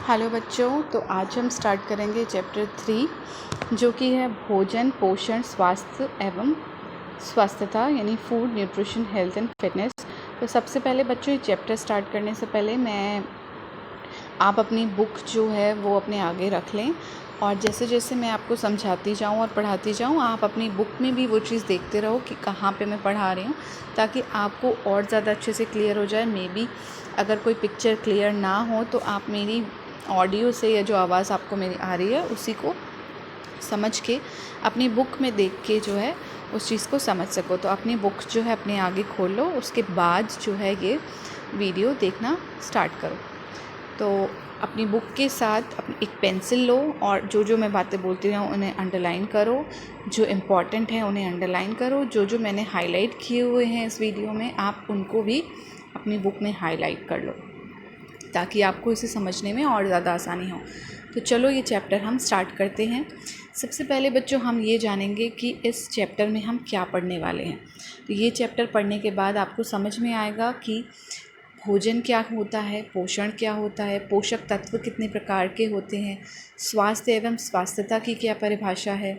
Hello बच्चों, तो आज हम स्टार्ट करेंगे चैप्टर 3 जो कि है भोजन, पोषण, स्वास्थ्य एवं स्वास्थ्यता यानी food, nutrition, health and fitness. तो सबसे पहले बच्चों, ये चैप्टर स्टार्ट करने से पहले आप अपनी बुक जो है वो अपने आगे रख लें और जैसे जैसे मैं आपको समझाती जाऊँ और पढ़ाती जाऊँ, आप अपनी बुक में भी वो चीज़ देखते रहो कि कहाँ पे मैं पढ़ा रही हूँ, ताकि आपको और ज़्यादा अच्छे से क्लियर हो जाए। मे बी अगर कोई पिक्चर क्लियर ना हो तो आप मेरी ऑडियो से या जो आवाज़ आपको मेरी आ रही है उसी को समझ के अपनी बुक में देख के जो है उस चीज़ को समझ सको। तो अपनी बुक जो है अपने आगे खोल लो, उसके बाद जो है ये वीडियो देखना स्टार्ट करो। तो अपनी बुक के साथ एक पेंसिल लो और जो जो मैं बातें बोलती हूँ उन्हें अंडरलाइन करो, जो इम्पॉर्टेंट है उन्हें अंडरलाइन करो, जो जो मैंने हाईलाइट किए हुए हैं इस वीडियो में आप उनको भी अपनी बुक में हाईलाइट कर लो ताकि आपको इसे समझने में और ज़्यादा आसानी हो। तो चलो ये चैप्टर हम स्टार्ट करते हैं। सबसे पहले बच्चों हम ये जानेंगे कि इस चैप्टर में हम क्या पढ़ने वाले हैं। तो ये चैप्टर पढ़ने के बाद आपको समझ में आएगा कि भोजन क्या होता है, पोषण क्या होता है, पोषक तत्व कितने प्रकार के होते हैं, स्वास्थ्य एवं स्वास्थ्यता की क्या परिभाषा है,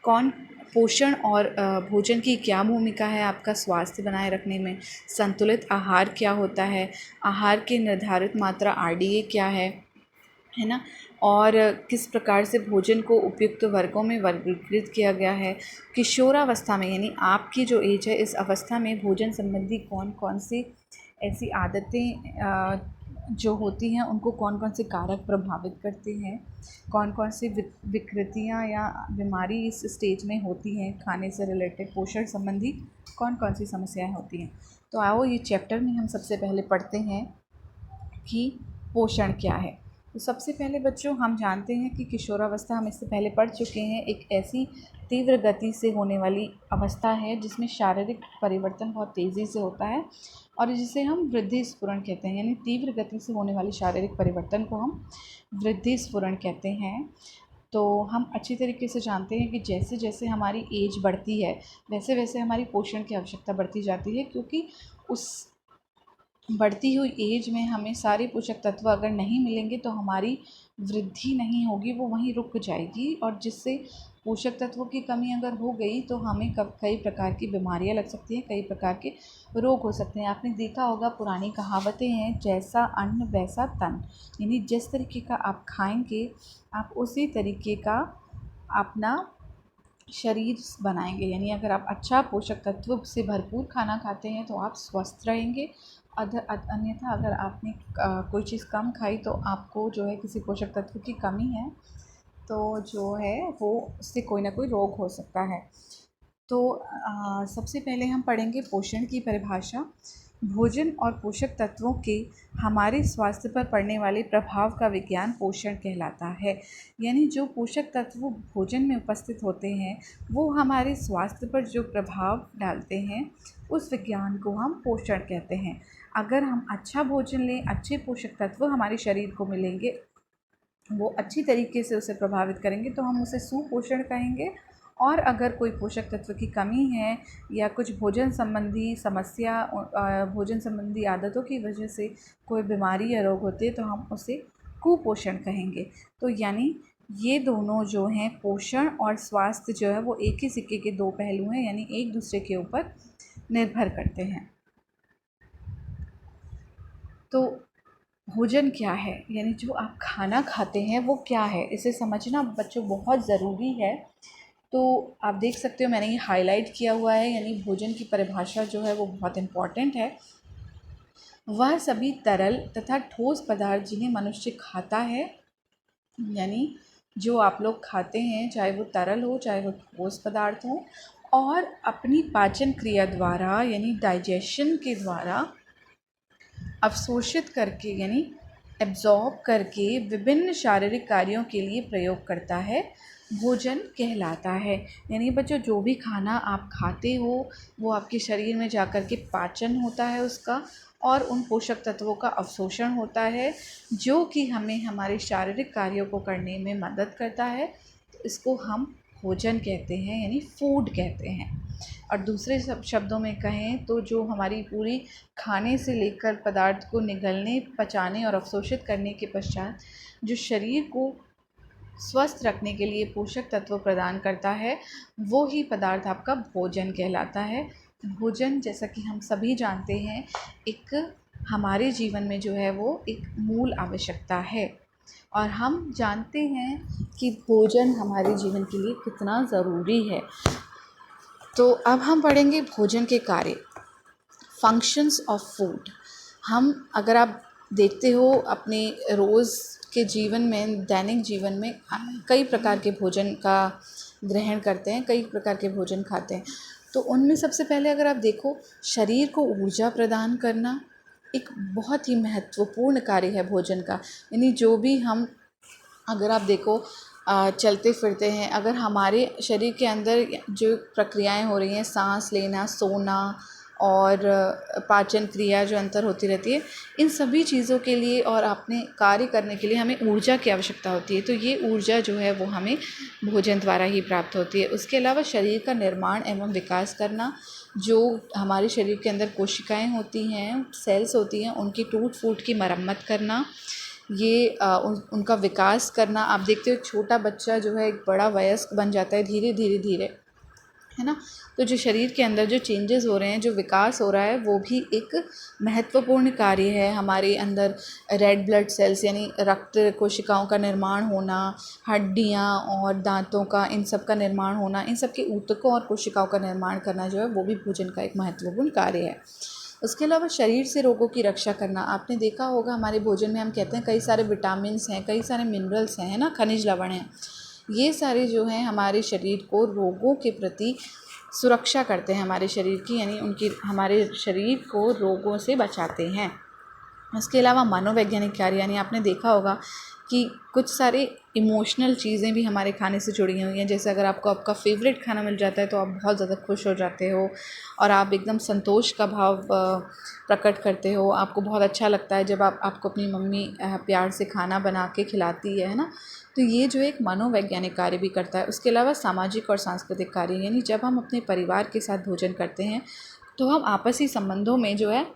कौन पोषण और भोजन की क्या भूमिका है आपका स्वास्थ्य बनाए रखने में, संतुलित आहार क्या होता है, आहार की निर्धारित मात्रा आरडीए क्या है ना, और किस प्रकार से भोजन को उपयुक्त वर्गों में वर्गीकृत किया गया है। किशोरावस्था में यानी आपकी जो एज है इस अवस्था में भोजन संबंधी कौन कौन सी ऐसी आदतें जो होती हैं उनको कौन कौन से कारक प्रभावित करते हैं, कौन कौन सी विकृतियाँ या बीमारी इस स्टेज में होती हैं, खाने से रिलेटेड पोषण संबंधी कौन कौन सी समस्याएं होती हैं। तो आओ ये चैप्टर में हम सबसे पहले पढ़ते हैं कि पोषण क्या है। तो सबसे पहले बच्चों हम जानते हैं कि किशोरावस्था हम इससे पहले पढ़ चुके हैं, एक ऐसी तीव्र गति से होने वाली अवस्था है जिसमें शारीरिक परिवर्तन बहुत तेज़ी से होता है और जिसे हम वृद्धि स्फुरण कहते हैं। यानी तीव्र गति से होने वाली शारीरिक परिवर्तन को हम वृद्धि स्फुरण कहते हैं। तो हम अच्छी तरीके से जानते हैं कि जैसे जैसे हमारी एज बढ़ती है वैसे वैसे हमारी पोषण की आवश्यकता बढ़ती जाती है, क्योंकि उस बढ़ती हुई एज में हमें सारे पोषक तत्व अगर नहीं मिलेंगे तो हमारी वृद्धि नहीं होगी, वो वहीं रुक जाएगी और जिससे पोषक तत्वों की कमी अगर हो गई तो हमें कई प्रकार की बीमारियां लग सकती हैं, कई प्रकार के रोग हो सकते हैं। आपने देखा होगा पुरानी कहावतें हैं, जैसा अन्न वैसा तन, यानी जिस तरीके का आप खाएंगे आप उसी तरीके का अपना शरीर बनाएंगे। यानी अगर आप अच्छा पोषक तत्व से भरपूर खाना खाते हैं तो आप स्वस्थ रहेंगे, अन्यथा अगर आपने कोई चीज़ कम खाई तो आपको जो है किसी पोषक तत्व की कमी है तो जो है वो उससे कोई ना कोई रोग हो सकता है। तो सबसे पहले हम पढ़ेंगे पोषण की परिभाषा। भोजन और पोषक तत्वों के हमारे स्वास्थ्य पर पड़ने वाले प्रभाव का विज्ञान पोषण कहलाता है। यानी जो पोषक तत्व भोजन में उपस्थित होते हैं वो हमारे स्वास्थ्य पर जो प्रभाव डालते हैं उस विज्ञान को हम पोषण कहते हैं। अगर हम अच्छा भोजन लें, अच्छे पोषक तत्व हमारे शरीर को मिलेंगे, वो अच्छी तरीके से उसे प्रभावित करेंगे तो हम उसे सुपोषण कहेंगे। और अगर कोई पोषक तत्व की कमी है या कुछ भोजन संबंधी समस्या, भोजन संबंधी आदतों की वजह से कोई बीमारी या रोग होते हैं तो हम उसे कुपोषण कहेंगे। तो यानी ये दोनों जो हैं पोषण और स्वास्थ्य जो है वो एक ही सिक्के के दो पहलू हैं, यानी एक दूसरे के ऊपर निर्भर करते हैं। तो भोजन क्या है, यानी जो आप खाना खाते हैं वो क्या है, इसे समझना बच्चों बहुत ज़रूरी है। तो आप देख सकते हो मैंने ये हाईलाइट किया हुआ है, यानी भोजन की परिभाषा जो है वो बहुत इम्पॉर्टेंट है। वह सभी तरल तथा ठोस पदार्थ जिन्हें मनुष्य खाता है, यानी जो आप लोग खाते हैं चाहे वो तरल हो चाहे वो ठोस पदार्थ हो, और अपनी पाचन क्रिया द्वारा यानी डाइजेशन के द्वारा अवशोषित करके यानी एब्जॉर्ब करके विभिन्न शारीरिक कार्यों के लिए प्रयोग करता है, भोजन कहलाता है। यानी बच्चों जो भी खाना आप खाते हो वो आपके शरीर में जाकर के पाचन होता है उसका, और उन पोषक तत्वों का अवशोषण होता है जो कि हमें हमारे शारीरिक कार्यों को करने में मदद करता है। तो इसको हम भोजन कहते हैं यानी फूड कहते हैं। और दूसरे शब्दों में कहें तो जो हमारी पूरी खाने से लेकर पदार्थ को निगलने, पचाने और अवशोषित करने के पश्चात जो शरीर को स्वस्थ रखने के लिए पोषक तत्व प्रदान करता है, वो ही पदार्थ आपका भोजन कहलाता है। भोजन, जैसा कि हम सभी जानते हैं, एक हमारे जीवन में जो है वो एक मूल आवश्यकता है और हम जानते हैं कि भोजन हमारे जीवन के लिए कितना ज़रूरी है। तो अब हम पढ़ेंगे भोजन के कार्य, फंक्शंस ऑफ फूड। अगर आप देखते हो अपने रोज़ के जीवन में, दैनिक जीवन में कई प्रकार के भोजन का ग्रहण करते हैं, कई प्रकार के भोजन खाते हैं। तो उनमें सबसे पहले अगर आप देखो, शरीर को ऊर्जा प्रदान करना एक बहुत ही महत्वपूर्ण कार्य है भोजन का। यानी जो भी हम, अगर आप देखो, चलते फिरते हैं, अगर हमारे शरीर के अंदर जो प्रक्रियाएं हो रही हैं, सांस लेना, सोना और पाचन क्रिया जो अंतर होती रहती है, इन सभी चीज़ों के लिए और अपने कार्य करने के लिए हमें ऊर्जा की आवश्यकता होती है। तो ये ऊर्जा जो है वो हमें भोजन द्वारा ही प्राप्त होती है। उसके अलावा शरीर का निर्माण एवं विकास करना, जो हमारे शरीर के अंदर कोशिकाएं होती हैं, सेल्स होती हैं, उनकी टूट फूट की मरम्मत करना, ये उनका विकास करना। आप देखते हो एक छोटा बच्चा जो है एक बड़ा वयस्क बन जाता है धीरे धीरे, है ना। तो जो शरीर के अंदर जो चेंजेस हो रहे हैं, जो विकास हो रहा है, वो भी एक महत्वपूर्ण कार्य है। हमारे अंदर रेड ब्लड सेल्स यानी रक्त कोशिकाओं का निर्माण होना, हड्डियाँ और दांतों का, इन सब का निर्माण होना, इन सब के ऊतकों और कोशिकाओं का निर्माण करना जो है वो भी भोजन का एक महत्वपूर्ण कार्य है। उसके अलावा शरीर से रोगों की रक्षा करना। आपने देखा होगा हमारे भोजन में हम कहते हैं कई सारे विटामिन्स हैं, कई सारे मिनरल्स हैं, है ना, खनिज लवण हैं। ये सारे जो हैं हमारे शरीर को रोगों के प्रति सुरक्षा करते हैं, हमारे शरीर की, यानी हमारे शरीर को रोगों से बचाते हैं। इसके अलावा मनोवैज्ञानिक कार्य, यानी आपने देखा होगा कि कुछ सारे इमोशनल चीज़ें भी हमारे खाने से जुड़ी हुई हैं। जैसे अगर आपको आपका फेवरेट खाना मिल जाता है तो आप बहुत ज़्यादा खुश हो जाते हो और आप एकदम संतोष का भाव प्रकट करते हो। आपको बहुत अच्छा लगता है जब आपको अपनी मम्मी प्यार से खाना बना के खिलाती है ना। तो ये जो एक मनोवैज्ञानिक कार्य भी करता है। उसके अलावा सामाजिक और सांस्कृतिक कार्य, यानी जब हम अपने परिवार के साथ भोजन करते हैं तो हम आपसी संबंधों में जो है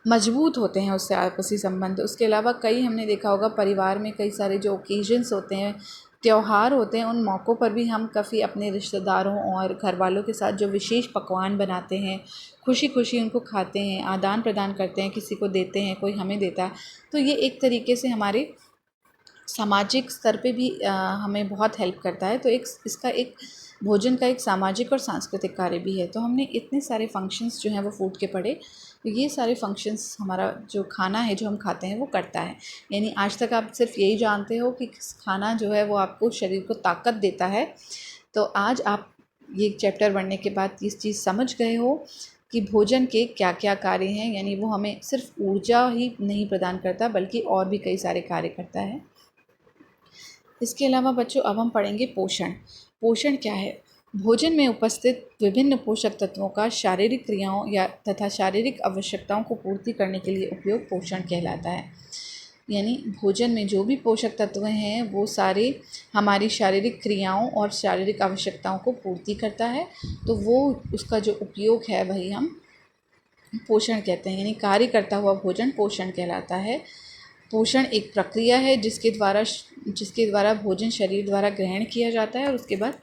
मजबूत होते हैं, उससे आपसी संबंध। उसके अलावा हमने देखा होगा परिवार में कई सारे जो ओकेजन्स होते हैं, त्यौहार होते हैं, उन मौक़ों पर भी हम काफ़ी अपने रिश्तेदारों और घर वालों के साथ जो विशेष पकवान बनाते हैं, खुशी खुशी उनको खाते हैं, आदान प्रदान करते हैं, किसी को देते हैं, कोई हमें देता है। तो ये एक तरीके से हमारे सामाजिक स्तर पे भी हमें बहुत हेल्प करता है। तो इसका एक भोजन का एक सामाजिक और सांस्कृतिक कार्य भी है। तो हमने इतने सारे फंक्शंस जो हैं वो फूड के पढ़े। तो ये सारे फंक्शंस हमारा जो खाना है जो हम खाते हैं वो करता है। यानी आज तक आप सिर्फ यही जानते हो कि खाना जो है वो आपको शरीर को ताकत देता है। तो आज आप ये चैप्टर पढ़ने के बाद इस चीज़ समझ गए हो कि भोजन के क्या क्या कार्य हैं। यानी वो हमें सिर्फ ऊर्जा ही नहीं प्रदान करता बल्कि और भी कई सारे कार्य करता है। इसके अलावा बच्चों अब हम पढ़ेंगे पोषण। पोषण क्या है? भोजन में उपस्थित विभिन्न पोषक तत्वों का शारीरिक क्रियाओं तथा शारीरिक आवश्यकताओं को पूर्ति करने के लिए उपयोग पोषण कहलाता है। यानी भोजन में जो भी पोषक तत्व हैं वो सारे हमारी शारीरिक क्रियाओं और शारीरिक आवश्यकताओं को पूर्ति करता है। तो वो उसका जो उपयोग है वही हम पोषण कहते हैं। यानी कार्य करता हुआ भोजन पोषण कहलाता है। पोषण एक प्रक्रिया है जिसके द्वारा भोजन शरीर द्वारा ग्रहण किया जाता है और उसके बाद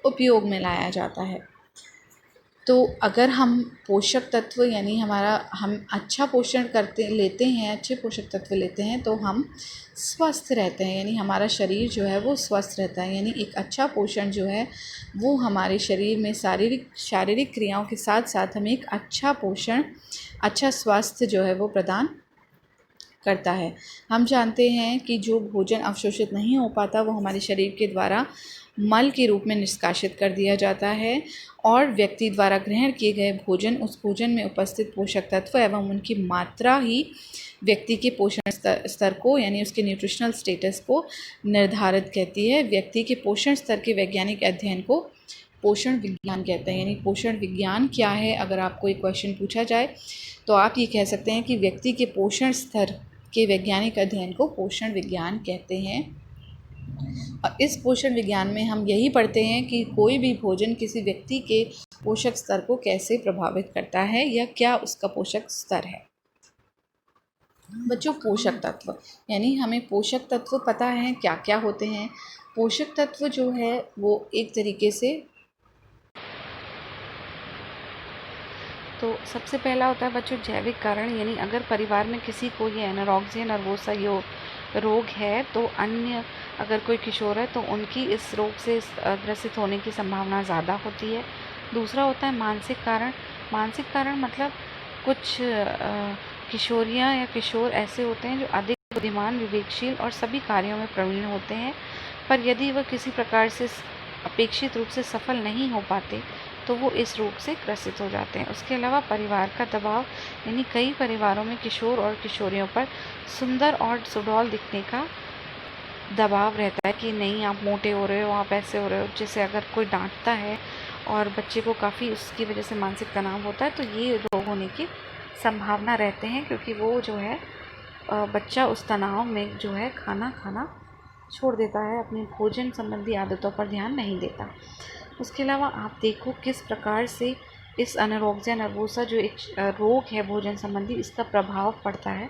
उपयोग में लाया जाता है। तो अगर हम पोषक तत्व यानी हम अच्छा पोषण लेते हैं, अच्छे पोषक तत्व लेते हैं तो हम स्वस्थ रहते हैं। यानी हमारा शरीर जो है वो स्वस्थ रहता है। यानी एक अच्छा पोषण जो है वो हमारे शरीर में शारीरिक क्रियाओं के साथ साथ हमें एक अच्छा पोषण, अच्छा स्वास्थ्य जो है वो प्रदान करता है। हम जानते हैं कि जो भोजन अवशोषित नहीं हो पाता वो हमारे शरीर के द्वारा मल के रूप में निष्कासित कर दिया जाता है और व्यक्ति द्वारा ग्रहण किए गए उस भोजन में उपस्थित पोषक तत्व एवं उनकी मात्रा ही व्यक्ति के पोषण स्तर को यानी उसके न्यूट्रिशनल स्टेटस को निर्धारित करती है। व्यक्ति के पोषण स्तर के वैज्ञानिक अध्ययन को पोषण विज्ञान कहते हैं। यानी पोषण विज्ञान क्या है, अगर आपको एक क्वेश्चन पूछा जाए तो आप ये कह सकते हैं कि व्यक्ति के पोषण स्तर के वैज्ञानिक अध्ययन को पोषण विज्ञान कहते हैं। इस पोषण विज्ञान में हम यही पढ़ते हैं कि कोई भी भोजन किसी व्यक्ति के पोषक स्तर को कैसे प्रभावित करता है या क्या उसका पोषक स्तर है। बच्चों, पोषक तत्व यानी हमें पोषक तत्व पता है क्या क्या होते हैं। पोषक तत्व जो है वो एक तरीके से, तो सबसे पहला होता है बच्चों जैविक कारण, यानी अगर परिवार में किसी को ये एनारोक्सिया नर्वोसा रोग है तो अन्य अगर कोई किशोर है तो उनकी इस रोग से ग्रसित होने की संभावना ज़्यादा होती है। दूसरा होता है मानसिक कारण। मानसिक कारण मतलब कुछ किशोरियाँ या किशोर ऐसे होते हैं जो अधिक बुद्धिमान, विवेकशील और सभी कार्यों में प्रवीण होते हैं, पर यदि वह किसी प्रकार से अपेक्षित रूप से सफल नहीं हो पाते तो वो इस रोग से ग्रसित हो जाते हैं। उसके अलावा परिवार का दबाव, यानी कई परिवारों में किशोर और किशोरियों पर सुंदर और सुडौल दिखने का दबाव रहता है कि नहीं आप मोटे हो रहे हो, आप ऐसे हो रहे हो। जैसे अगर कोई डांटता है और बच्चे को काफ़ी उसकी वजह से मानसिक तनाव होता है तो ये रोग होने की संभावना रहते हैं, क्योंकि वो जो है बच्चा उस तनाव में जो है खाना खाना छोड़ देता है, अपनी भोजन संबंधी आदतों पर ध्यान नहीं देता। उसके अलावा आप देखो किस प्रकार से इस एनारोक्सिया नर्वोसा जो एक रोग है भोजन संबंधी, इसका प्रभाव पड़ता है।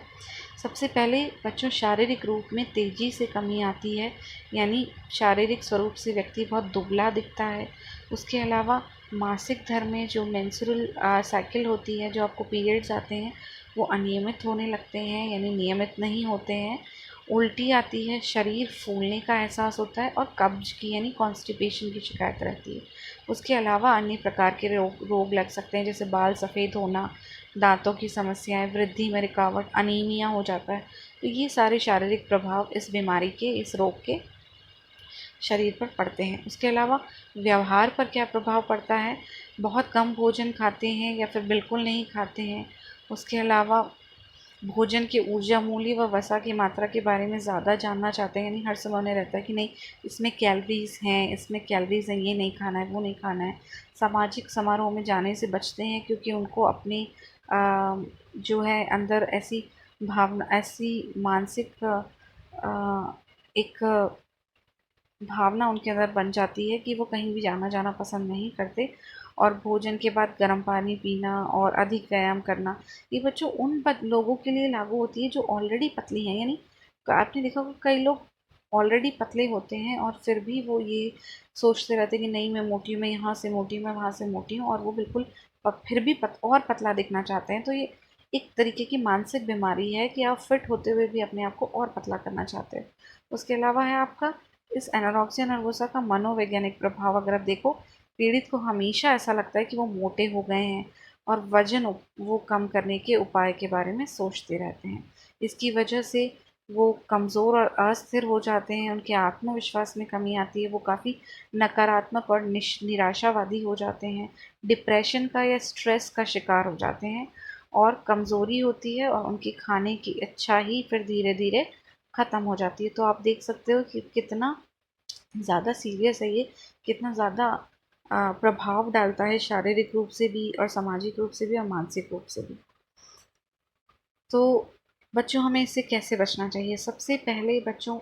सबसे पहले बच्चों शारीरिक रूप में तेज़ी से कमी आती है, यानी शारीरिक स्वरूप से व्यक्ति बहुत दुबला दिखता है। उसके अलावा मासिक धर्म में जो मेंस्ट्रुअल साइकिल होती है, जो आपको पीरियड्स आते हैं, वो अनियमित होने लगते हैं, यानी नियमित नहीं होते हैं। उल्टी आती है, शरीर फूलने का एहसास होता है और कब्ज की यानी कॉन्स्टिपेशन की शिकायत रहती है। उसके अलावा अन्य प्रकार के रोग लग सकते हैं, जैसे बाल सफ़ेद होना, दांतों की समस्याएं, वृद्धि में रुकावट, अनीमिया हो जाता है। तो ये सारे शारीरिक प्रभाव इस बीमारी के, इस रोग के शरीर पर पड़ते हैं। उसके अलावा व्यवहार पर क्या प्रभाव पड़ता है, बहुत कम भोजन खाते हैं या फिर बिल्कुल नहीं खाते हैं। उसके अलावा भोजन के ऊर्जा मूल्य व वसा की मात्रा के बारे में ज़्यादा जानना चाहते हैं, यानी हर समय उन्हें रहता है कि नहीं इसमें कैलोरीज़ हैं, इसमें कैलोरीज़ हैं, ये नहीं खाना है, वो नहीं खाना है। सामाजिक समारोह में जाने से बचते हैं क्योंकि उनको अपनी जो है अंदर ऐसी भावना, ऐसी मानसिक एक भावना उनके अंदर बन जाती है कि वो कहीं भी जाना पसंद नहीं करते। और भोजन के बाद गर्म पानी पीना और अधिक व्यायाम करना, ये बच्चों उन लोगों के लिए लागू होती है जो ऑलरेडी पतली हैं। यानी आपने देखा होगा कई लोग ऑलरेडी पतले होते हैं और फिर भी वो ये सोचते रहते हैं कि नहीं मैं मोटी हूँ, मैं यहाँ से मोटी हूँ, मैं वहाँ से मोटी हूँ, और वो बिल्कुल फिर भी और पतला दिखना चाहते हैं। तो ये एक तरीके की मानसिक बीमारी है कि आप फिट होते हुए भी अपने आप को और पतला करना चाहते हैं। उसके अलावा है आपका इस एनारोक्सिया नर्वोसा का मनोवैज्ञानिक प्रभाव। अगर आप देखो, पीड़ित को हमेशा ऐसा लगता है कि वो मोटे हो गए हैं और वजन वो कम करने के उपाय के बारे में सोचते रहते हैं। इसकी वजह से वो कमज़ोर और अस्थिर हो जाते हैं, उनके आत्मविश्वास में कमी आती है, वो काफ़ी नकारात्मक और निराशावादी हो जाते हैं, डिप्रेशन का या स्ट्रेस का शिकार हो जाते हैं, और कमज़ोरी होती है और उनकी खाने की इच्छा ही फिर धीरे धीरे ख़त्म हो जाती है। तो आप देख सकते हो कि कितना ज़्यादा सीरियस है ये, कितना ज़्यादा प्रभाव डालता है शारीरिक रूप से भी और सामाजिक रूप से भी और मानसिक रूप से भी। तो बच्चों हमें इससे कैसे बचना चाहिए? सबसे पहले बच्चों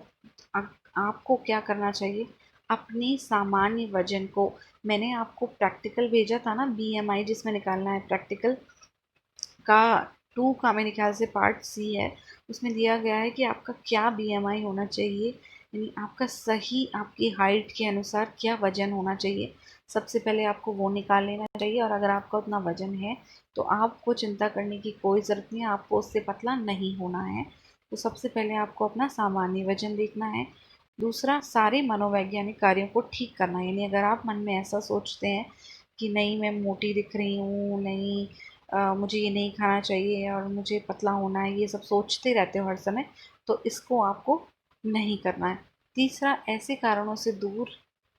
आपको क्या करना चाहिए, अपने सामान्य वजन को, मैंने आपको प्रैक्टिकल भेजा था ना BMI जिसमें निकालना है, प्रैक्टिकल का 2 का मेरे ख्याल से पार्ट C है, उसमें दिया गया है कि आपका क्या BMI होना चाहिए, यानी आपका सही आपकी हाइट के अनुसार क्या वज़न होना चाहिए। सबसे पहले आपको वो निकाल लेना चाहिए, और अगर आपका उतना वज़न है तो आपको चिंता करने की कोई ज़रूरत नहीं है, आपको उससे पतला नहीं होना है। तो सबसे पहले आपको अपना सामान्य वज़न देखना है। दूसरा, सारे मनोवैज्ञानिक कार्यों को ठीक करना है, यानी अगर आप मन में ऐसा सोचते हैं कि नहीं मैं मोटी दिख रही हूँ, नहीं मुझे ये नहीं खाना चाहिए और मुझे पतला होना है, ये सब सोचते रहते हो हर समय, तो इसको आपको नहीं करना है। तीसरा, ऐसे कारणों से दूर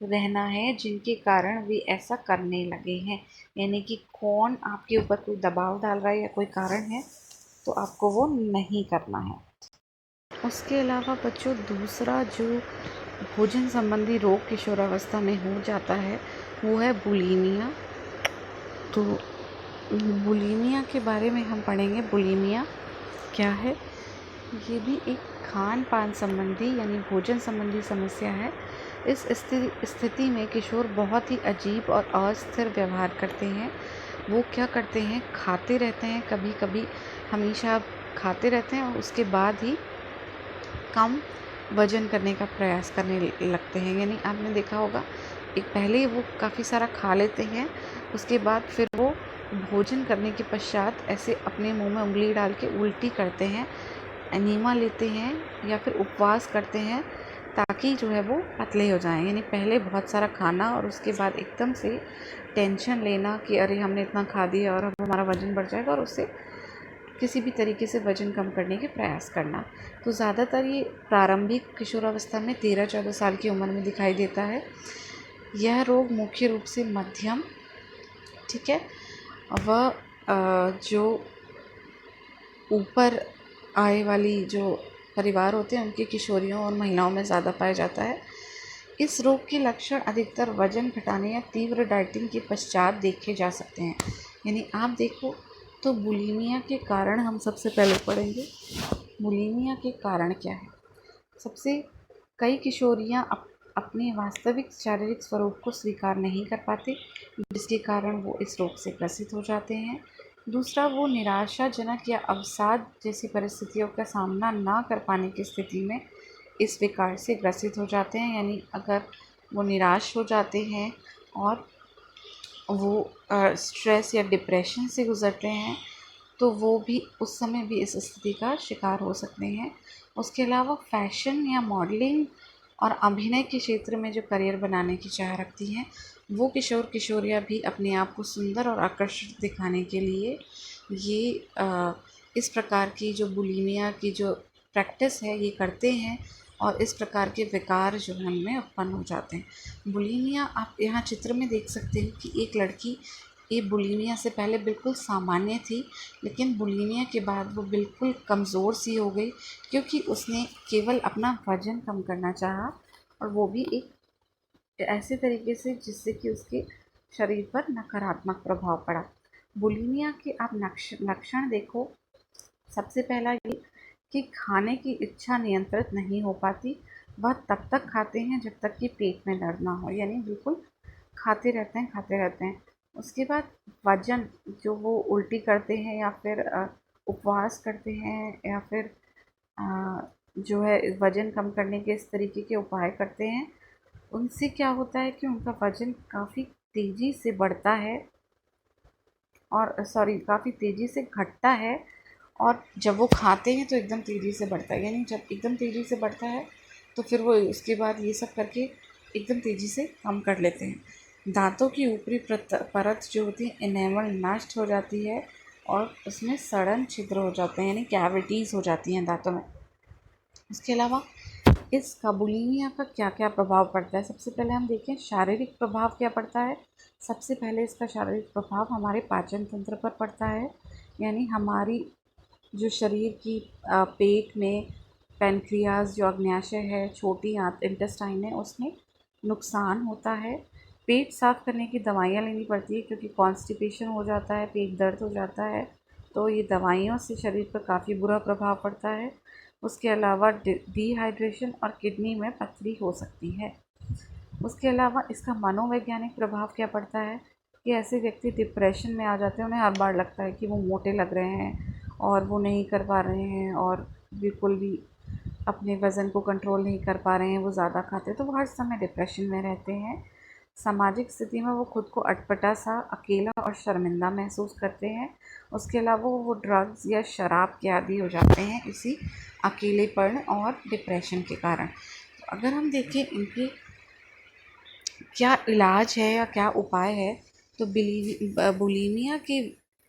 रहना है जिनके कारण वे ऐसा करने लगे हैं, यानी कि कौन आपके ऊपर कोई दबाव डाल रहा है या कोई कारण है, तो आपको वो नहीं करना है। उसके अलावा बच्चों दूसरा जो भोजन संबंधी रोग किशोरावस्था में हो जाता है वो है बुलीमिया। तो बुलीमिया के बारे में हम पढ़ेंगे। बुलीमिया क्या है? ये भी एक खान पान संबंधी यानी भोजन संबंधी समस्या है इस स्थिति में किशोर बहुत ही अजीब और अस्थिर व्यवहार करते हैं। वो क्या करते हैं, खाते रहते हैं, कभी कभी हमेशा खाते रहते हैं और उसके बाद ही कम वज़न करने का प्रयास करने लगते हैं। यानी आपने देखा होगा, एक पहले वो काफ़ी सारा खा लेते हैं, उसके बाद फिर वो भोजन करने के पश्चात ऐसे अपने मुंह में उंगली डाल के उल्टी करते हैं, एनीमा लेते हैं या फिर उपवास करते हैं ताकि जो है वो पतले हो जाएं। यानी पहले बहुत सारा खाना और उसके बाद एकदम से टेंशन लेना कि अरे हमने इतना खा दिया और अब हमारा वज़न बढ़ जाएगा, और उससे किसी भी तरीके से वज़न कम करने के प्रयास करना। तो ज़्यादातर ये प्रारंभिक किशोरावस्था में 13-14 साल की उम्र में दिखाई देता है। यह रोग मुख्य रूप से मध्यम, ठीक है, वह जो ऊपर आय वाली जो परिवार होते हैं उनकी किशोरियों और महिलाओं में ज़्यादा पाया जाता है। इस रोग के लक्षण अधिकतर वज़न घटाने या तीव्र डाइटिंग के पश्चात देखे जा सकते हैं। यानी आप देखो तो बुलिमिया के कारण हम सबसे पहले पढ़ेंगे। बुलिमिया के कारण क्या है? सबसे कई किशोरियाँ अपने वास्तविक शारीरिक स्वरूप को स्वीकार नहीं कर पाते, जिसके कारण वो इस रोग से ग्रसित हो जाते हैं। दूसरा, वो निराशाजनक या अवसाद जैसी परिस्थितियों का सामना ना कर पाने की स्थिति में इस विकार से ग्रसित हो जाते हैं। यानी अगर वो निराश हो जाते हैं और वो स्ट्रेस या डिप्रेशन से गुज़रते हैं तो वो भी उस समय भी इस स्थिति का शिकार हो सकते हैं। उसके अलावा फैशन या मॉडलिंग और अभिनय के क्षेत्र में जो करियर बनाने की चाह रखती हैं, वो किशोर किशोरियाँ भी अपने आप को सुंदर और आकर्षक दिखाने के लिए ये इस प्रकार की जो बुलिमिया की जो प्रैक्टिस है ये करते हैं, और इस प्रकार के विकार जो है उनमें उत्पन्न हो जाते हैं। बुलिमिया आप यहाँ चित्र में देख सकते हो कि एक लड़की ये बुलिमिया से पहले बिल्कुल सामान्य थी, लेकिन बुलिमिया के बाद वो बिल्कुल कमज़ोर सी हो गई, क्योंकि उसने केवल अपना वज़न कम करना चाहा, और वो भी एक ऐसे तरीके से जिससे कि उसके शरीर पर नकारात्मक प्रभाव पड़ा। बुलिमिया के आप लक्षण देखो। सबसे पहला ये कि खाने की इच्छा नियंत्रित नहीं हो पाती। वह तब तक खाते हैं जब तक कि पेट में दर्द ना हो, यानी बिल्कुल खाते रहते हैं, खाते रहते हैं। उसके बाद वज़न जो वो उल्टी करते हैं या फिर उपवास करते हैं या फिर जो है वज़न कम करने के इस तरीके के उपाय करते हैं, उनसे क्या होता है कि उनका वज़न काफ़ी तेज़ी से बढ़ता है और काफ़ी तेज़ी से घटता है, और जब वो खाते हैं तो एकदम तेज़ी से बढ़ता है। यानी जब एकदम तेज़ी से बढ़ता है तो फिर वो उसके बाद ये सब करके एकदम तेज़ी से कम कर लेते हैं। दांतों की ऊपरी परत जो होती है एनेमल नष्ट हो जाती है और उसमें सड़न छिद्र हो जाते हैं, यानी कैविटीज़ हो जाती हैं दांतों में। इसके अलावा इसका बुलिमिया का क्या क्या प्रभाव पड़ता है? सबसे पहले हम देखें शारीरिक प्रभाव क्या पड़ता है। सबसे पहले इसका शारीरिक प्रभाव हमारे पाचन तंत्र पर पड़ता है। यानी हमारी जो शरीर की पेट में पैनक्रियाज जो अग्न्याशय है, छोटी इंटेस्टाइन है, उसमें नुकसान होता है। पेट साफ़ करने की दवाइयाँ लेनी पड़ती है क्योंकि कॉन्स्टिपेशन हो जाता है, पेट दर्द हो जाता है, तो ये दवाइयों से शरीर पर काफ़ी बुरा प्रभाव पड़ता है। उसके अलावा डिहाइड्रेशन और किडनी में पथरी हो सकती है। उसके अलावा इसका मनोवैज्ञानिक प्रभाव क्या पड़ता है कि ऐसे व्यक्ति डिप्रेशन में आ जाते हैं। उन्हें हर बार लगता है कि वो मोटे लग रहे हैं और वो नहीं कर पा रहे हैं और बिल्कुल भी अपने वज़न को कंट्रोल नहीं कर पा रहे हैं, वो ज़्यादा खाते हैं, तो वो हर समय डिप्रेशन में रहते हैं। सामाजिक स्थिति में वो खुद को अटपटा सा, अकेला और शर्मिंदा महसूस करते हैं। उसके अलावा वो ड्रग्स या शराब के आदी हो जाते हैं इसी अकेलेपन और डिप्रेशन के कारण। तो अगर हम देखें इनके क्या इलाज है या क्या उपाय है, तो बुलिमिया के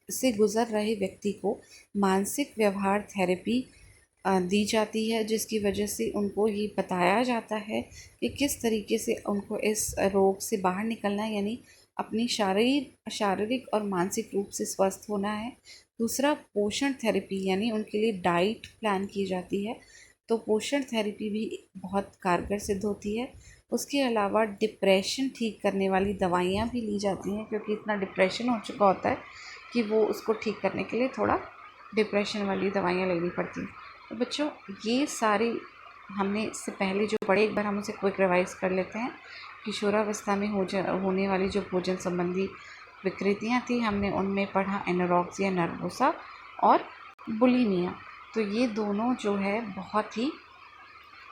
से गुज़र रहे व्यक्ति को मानसिक व्यवहार थेरेपी दी जाती है, जिसकी वजह से उनको ये बताया जाता है कि किस तरीके से उनको इस रोग से बाहर निकलना है, यानी अपनी शारीरिक और मानसिक रूप से स्वस्थ होना है। दूसरा, पोषण थेरेपी, यानी उनके लिए डाइट प्लान की जाती है, तो पोषण थेरेपी भी बहुत कारगर सिद्ध होती है। उसके अलावा डिप्रेशन ठीक करने वाली दवाइयाँ भी ली जाती हैं, क्योंकि इतना डिप्रेशन हो चुका होता है कि वो उसको ठीक करने के लिए थोड़ा डिप्रेशन वाली दवाइयाँ लेनी पड़ती हैं। तो बच्चों, ये सारी हमने इससे पहले जो पढ़े, एक बार हम उसे क्विक रिवाइज कर लेते हैं। किशोरावस्था में होने वाली जो भोजन संबंधी विकृतियाँ थी, हमने उनमें पढ़ा एनोरेक्सिया नर्वोसा और बुलिमिया। तो ये दोनों जो है बहुत ही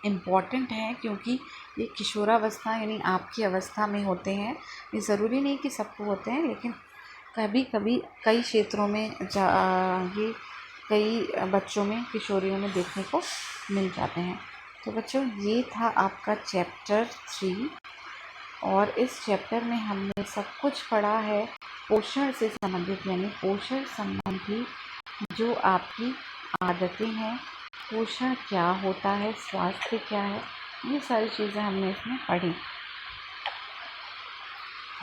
इम्पॉर्टेंट है, क्योंकि ये किशोरावस्था यानी आपकी अवस्था में होते हैं। ये ज़रूरी नहीं कि सबको होते हैं, लेकिन कभी कभी कई क्षेत्रों में ये कई बच्चों में, किशोरियों में देखने को मिल जाते हैं। तो बच्चों, ये था आपका चैप्टर 3 और इस चैप्टर में हमने सब कुछ पढ़ा है पोषण से संबंधित, यानी पोषण संबंधी जो आपकी आदतें हैं, पोषण क्या होता है, स्वास्थ्य क्या है, ये सारी चीज़ें हमने इसमें पढ़ी।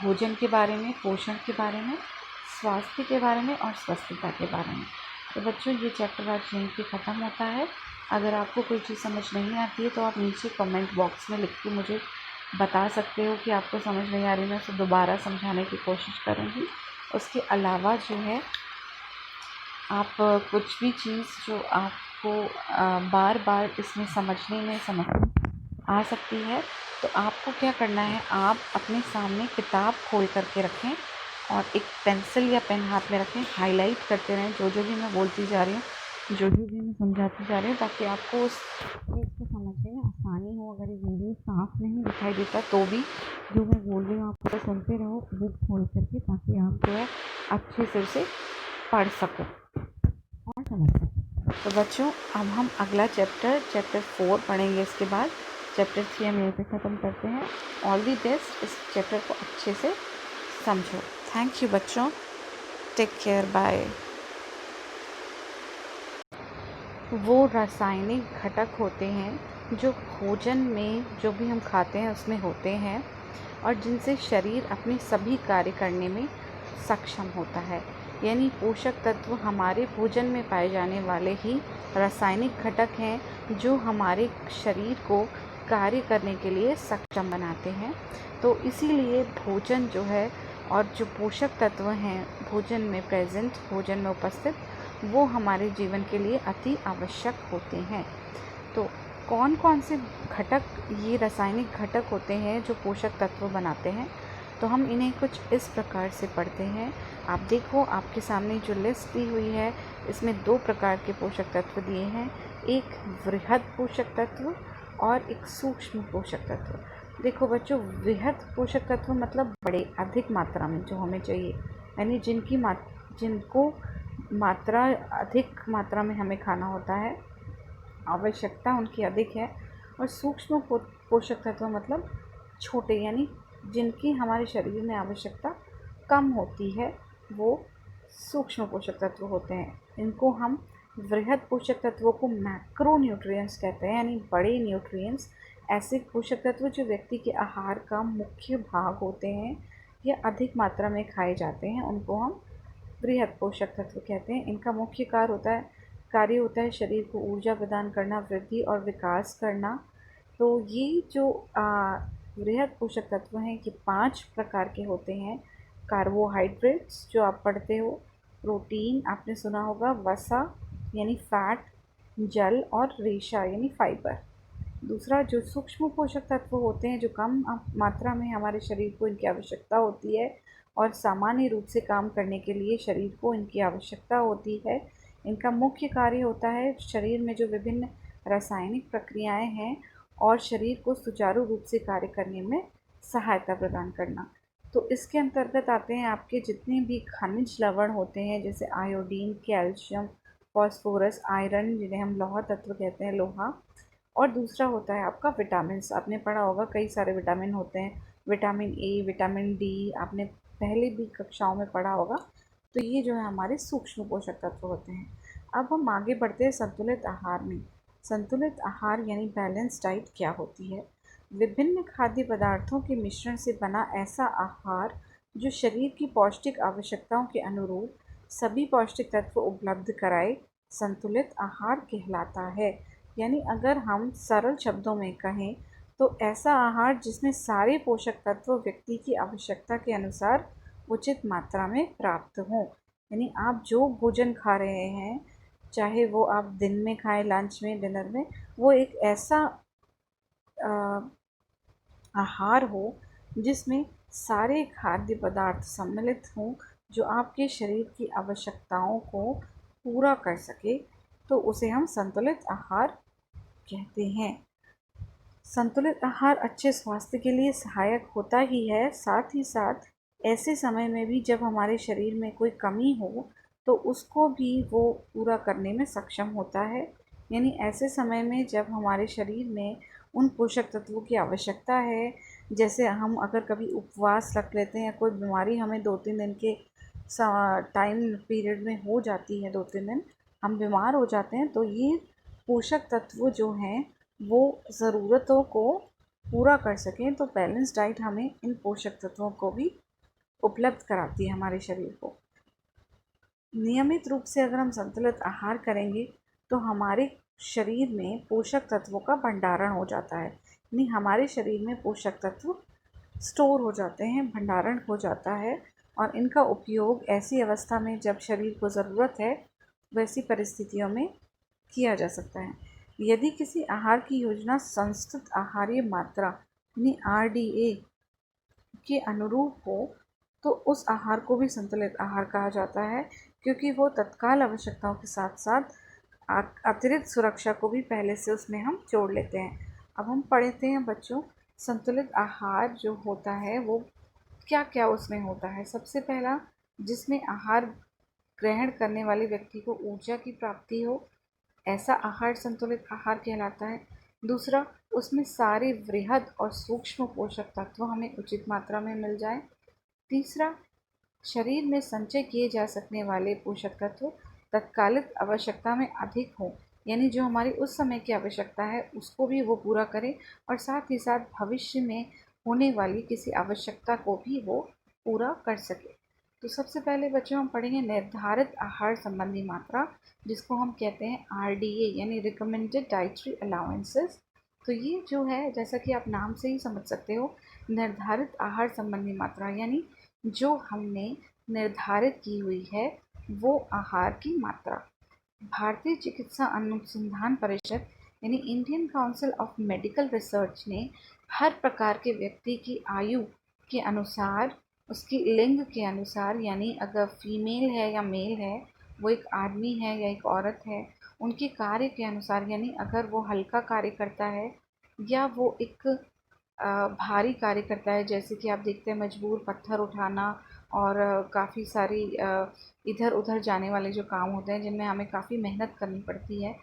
भोजन के बारे में, पोषण के बारे में, स्वास्थ्य के बारे में और स्वस्थता के बारे में। तो बच्चों, ये चैप्टर आज यहीं पे ख़त्म होता है। अगर आपको कोई चीज़ समझ नहीं आती है तो आप नीचे कमेंट बॉक्स में लिख के मुझे बता सकते हो कि आपको समझ नहीं आ रही। मैं उसे दोबारा समझाने की कोशिश करूँगी। उसके अलावा जो है, आप कुछ भी चीज़ जो आपको बार बार इसमें समझने में आ सकती है, तो आपको क्या करना है, आप अपने सामने किताब खोल करके रखें और एक पेंसिल या पेन हाथ में रखें, हाईलाइट करते रहें जो जो भी मैं बोलती जा रही हूँ, जो भी मैं समझाती जा रही हूँ, ताकि आपको उस चीज़ को समझने में आसानी हो। अगर ये वीडियो साफ नहीं दिखाई देता तो भी जो मैं बोल रही हूँ आप उसे सुनते रहो बुक खोल करके, ताकि आप जो है अच्छे से उसे पढ़ सको और समझ सको। तो बच्चों, अब हम अगला चैप्टर 4 पढ़ेंगे। इसके बाद चैप्टर 3 हम यहीं पे ख़त्म करते हैं। All the best. इस चैप्टर को अच्छे से समझो। थैंक यू बच्चों। Take care, bye. वो रासायनिक घटक होते हैं जो भोजन में, जो भी हम खाते हैं उसमें होते हैं, और जिनसे शरीर अपने सभी कार्य करने में सक्षम होता है। यानी पोषक तत्व हमारे भोजन में पाए जाने वाले ही रासायनिक घटक हैं जो हमारे शरीर को कार्य करने के लिए सक्षम बनाते हैं। तो इसीलिए भोजन जो है, और जो पोषक तत्व हैं भोजन में प्रेजेंट, भोजन में उपस्थित, वो हमारे जीवन के लिए अति आवश्यक होते हैं। तो कौन कौन से घटक, ये रासायनिक घटक होते हैं जो पोषक तत्व बनाते हैं, तो हम इन्हें कुछ इस प्रकार से पढ़ते हैं। आप देखो, आपके सामने जो लिस्ट दी हुई है, इसमें 2 प्रकार के पोषक तत्व दिए हैं, एक वृहद पोषक तत्व और एक सूक्ष्म पोषक तत्व। देखो बच्चों, वृहद पोषक तत्व मतलब बड़े, अधिक मात्रा में जो हमें चाहिए, यानी जिनको अधिक मात्रा में हमें खाना होता है, आवश्यकता उनकी अधिक है। और सूक्ष्म पोषक तत्व मतलब छोटे, यानी जिनकी हमारे शरीर में आवश्यकता कम होती है, वो सूक्ष्म पोषक तत्व होते हैं। इनको हम वृहद पोषक तत्वों को मैक्रो न्यूट्रिएंट्स कहते हैं, यानी बड़े न्यूट्रिएंट्स, ऐसे पोषक तत्व जो व्यक्ति के आहार का मुख्य भाग होते हैं या अधिक मात्रा में खाए जाते हैं, उनको हम वृहद पोषक तत्व कहते हैं। इनका मुख्य कार्य होता है शरीर को ऊर्जा प्रदान करना, वृद्धि और विकास करना। तो ये जो वृहद पोषक तत्व हैं, ये 5 प्रकार के होते हैं। कार्बोहाइड्रेट्स जो आप पढ़ते हो, प्रोटीन आपने सुना होगा, वसा यानी फैट, जल और रेशा यानी फाइबर। दूसरा, जो सूक्ष्म पोषक तत्व होते हैं, जो कम मात्रा में हमारे शरीर को इनकी आवश्यकता होती है और सामान्य रूप से काम करने के लिए शरीर को इनकी आवश्यकता होती है। इनका मुख्य कार्य होता है शरीर में जो विभिन्न रासायनिक प्रक्रियाएं हैं और शरीर को सुचारू रूप से कार्य करने में सहायता प्रदान करना। तो इसके अंतर्गत आते हैं आपके जितने भी खनिज लवण होते हैं, जैसे आयोडीन, कैल्शियम, फॉस्फोरस, आयरन, जिन्हें हम लौह तत्व कहते हैं, लोहा। और दूसरा होता है आपका विटामिन्स। आपने पढ़ा होगा, कई सारे विटामिन होते हैं, विटामिन ए, विटामिन डी, आपने पहले भी कक्षाओं में पढ़ा होगा। तो ये जो है हमारे सूक्ष्म पोषक तत्व होते हैं। अब हम आगे बढ़ते हैं संतुलित आहार में। संतुलित आहार यानी बैलेंस डाइट क्या होती है? विभिन्न खाद्य पदार्थों के मिश्रण से बना ऐसा आहार जो शरीर की पौष्टिक आवश्यकताओं के अनुरूप सभी पौष्टिक तत्व उपलब्ध कराए, संतुलित आहार कहलाता है। यानी अगर हम सरल शब्दों में कहें तो ऐसा आहार जिसमें सारे पोषक तत्व व्यक्ति की आवश्यकता के अनुसार उचित मात्रा में प्राप्त हों। यानी आप जो भोजन खा रहे हैं चाहे वो आप दिन में खाएं, लंच में, डिनर में, वो एक ऐसा आहार हो जिसमें सारे खाद्य पदार्थ सम्मिलित हों जो आपके शरीर की आवश्यकताओं को पूरा कर सके, तो उसे हम संतुलित आहार कहते हैं। संतुलित आहार अच्छे स्वास्थ्य के लिए सहायक होता ही है, साथ ही साथ ऐसे समय में भी जब हमारे शरीर में कोई कमी हो तो उसको भी वो पूरा करने में सक्षम होता है। यानी ऐसे समय में जब हमारे शरीर में उन पोषक तत्वों की आवश्यकता है, जैसे हम अगर कभी उपवास रख लेते हैं या कोई बीमारी हमें 2-3 दिन के टाइम पीरियड में हो जाती है, 2-3 दिन हम बीमार हो जाते हैं, तो ये पोषक तत्व जो हैं वो ज़रूरतों को पूरा कर सकें, तो बैलेंस डाइट हमें इन पोषक तत्वों को भी उपलब्ध कराती है हमारे शरीर को। नियमित रूप से अगर हम संतुलित आहार करेंगे तो हमारे शरीर में पोषक तत्वों का भंडारण हो जाता है, यानी हमारे शरीर में पोषक तत्व स्टोर हो जाते हैं, भंडारण हो जाता है, और इनका उपयोग ऐसी अवस्था में जब शरीर को ज़रूरत है वैसी परिस्थितियों में किया जा सकता है। यदि किसी आहार की योजना संस्तुत आहारीय मात्रा यानी RDA के अनुरूप हो तो उस आहार को भी संतुलित आहार कहा जाता है, क्योंकि वो तत्काल आवश्यकताओं के साथ साथ अतिरिक्त सुरक्षा को भी पहले से उसमें हम जोड़ लेते हैं। अब हम पढ़ते हैं बच्चों, संतुलित आहार जो होता है वो क्या क्या उसमें होता है। सबसे पहला, जिसमें आहार ग्रहण करने वाले व्यक्ति को ऊर्जा की प्राप्ति हो, ऐसा आहार संतुलित आहार कहलाता है। दूसरा, उसमें सारे वृहद और सूक्ष्म पोषक तत्व हमें उचित मात्रा में मिल जाए। तीसरा, शरीर में संचय किए जा सकने वाले पोषक तत्व तत्कालिक आवश्यकता में अधिक हों, यानी जो हमारी उस समय की आवश्यकता है उसको भी वो पूरा करें, और साथ ही साथ भविष्य में होने वाली किसी आवश्यकता को भी वो पूरा कर सके। तो सबसे पहले बच्चों हम पढ़ेंगे निर्धारित आहार संबंधी मात्रा, जिसको हम कहते हैं RDA यानी रिकमेंडेड डाइटरी अलाउंसेस। तो ये जो है, जैसा कि आप नाम से ही समझ सकते हो, निर्धारित आहार संबंधी मात्रा यानी जो हमने निर्धारित की हुई है वो आहार की मात्रा। भारतीय चिकित्सा अनुसंधान परिषद यानी Indian council of medical research ने हर प्रकार के व्यक्ति की आयु के अनुसार, उसकी लिंग के अनुसार, यानी अगर फीमेल है या मेल है, वो एक आदमी है या एक औरत है, उनके कार्य के अनुसार, यानी अगर वो हल्का कार्य करता है या वो एक भारी कार्य करता है, जैसे कि आप देखते हैं मजबूर पत्थर उठाना और काफ़ी सारी इधर उधर जाने वाले जो काम होते हैं जिनमें हमें काफ़ी मेहनत करनी पड़ती है,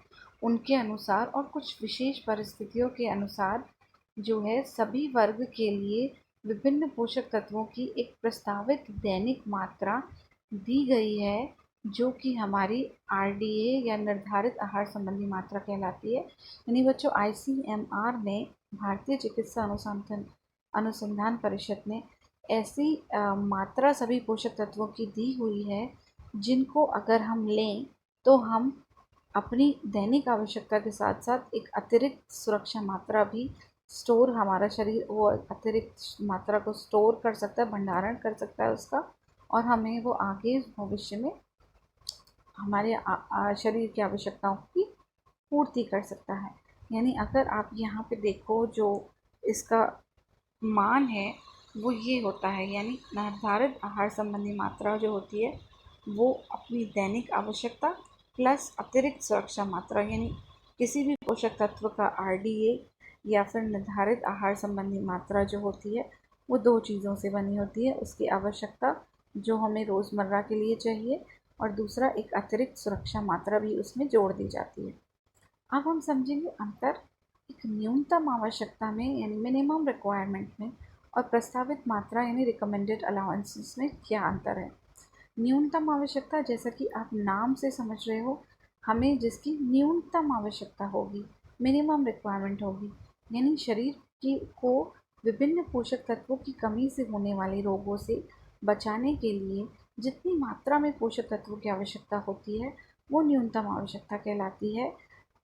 उनके अनुसार और कुछ विशेष परिस्थितियों के अनुसार जो है सभी वर्ग के लिए विभिन्न पोषक तत्वों की एक प्रस्तावित दैनिक मात्रा दी गई है, जो कि हमारी RDA या निर्धारित आहार संबंधी मात्रा कहलाती है। यानी बच्चों, ICMR ने, भारतीय चिकित्सा अनुसंधान परिषद ने ऐसी मात्रा सभी पोषक तत्वों की दी हुई है जिनको अगर हम लें तो हम अपनी दैनिक आवश्यकता के साथ साथ एक अतिरिक्त सुरक्षा मात्रा भी स्टोर, हमारा शरीर वो अतिरिक्त मात्रा को स्टोर कर सकता है, भंडारण कर सकता है उसका, और हमें वो आगे भविष्य में हमारे शरीर की आवश्यकताओं की पूर्ति कर सकता है। यानी अगर आप यहाँ पे देखो, जो इसका मान है वो ये होता है, यानी निर्धारित आहार संबंधी मात्रा जो होती है वो अपनी दैनिक आवश्यकता प्लस अतिरिक्त सुरक्षा मात्रा, यानी किसी भी पोषक तत्व का RDA या फिर निर्धारित आहार संबंधी मात्रा जो होती है वो दो चीज़ों से बनी होती है, उसकी आवश्यकता जो हमें रोज़मर्रा के लिए चाहिए, और दूसरा एक अतिरिक्त सुरक्षा मात्रा भी उसमें जोड़ दी जाती है। अब हम समझेंगे अंतर एक न्यूनतम आवश्यकता में यानी मिनिमम रिक्वायरमेंट में और प्रस्तावित मात्रा यानी रिकमेंडेड अलाउंसेस में क्या अंतर है। न्यूनतम आवश्यकता, जैसा कि आप नाम से समझ रहे हो, हमें जिसकी न्यूनतम आवश्यकता होगी, मिनिमम रिक्वायरमेंट होगी, यानी शरीर की को विभिन्न पोषक तत्वों की कमी से होने वाले रोगों से बचाने के लिए जितनी मात्रा में पोषक तत्वों की आवश्यकता होती है वो न्यूनतम आवश्यकता कहलाती है।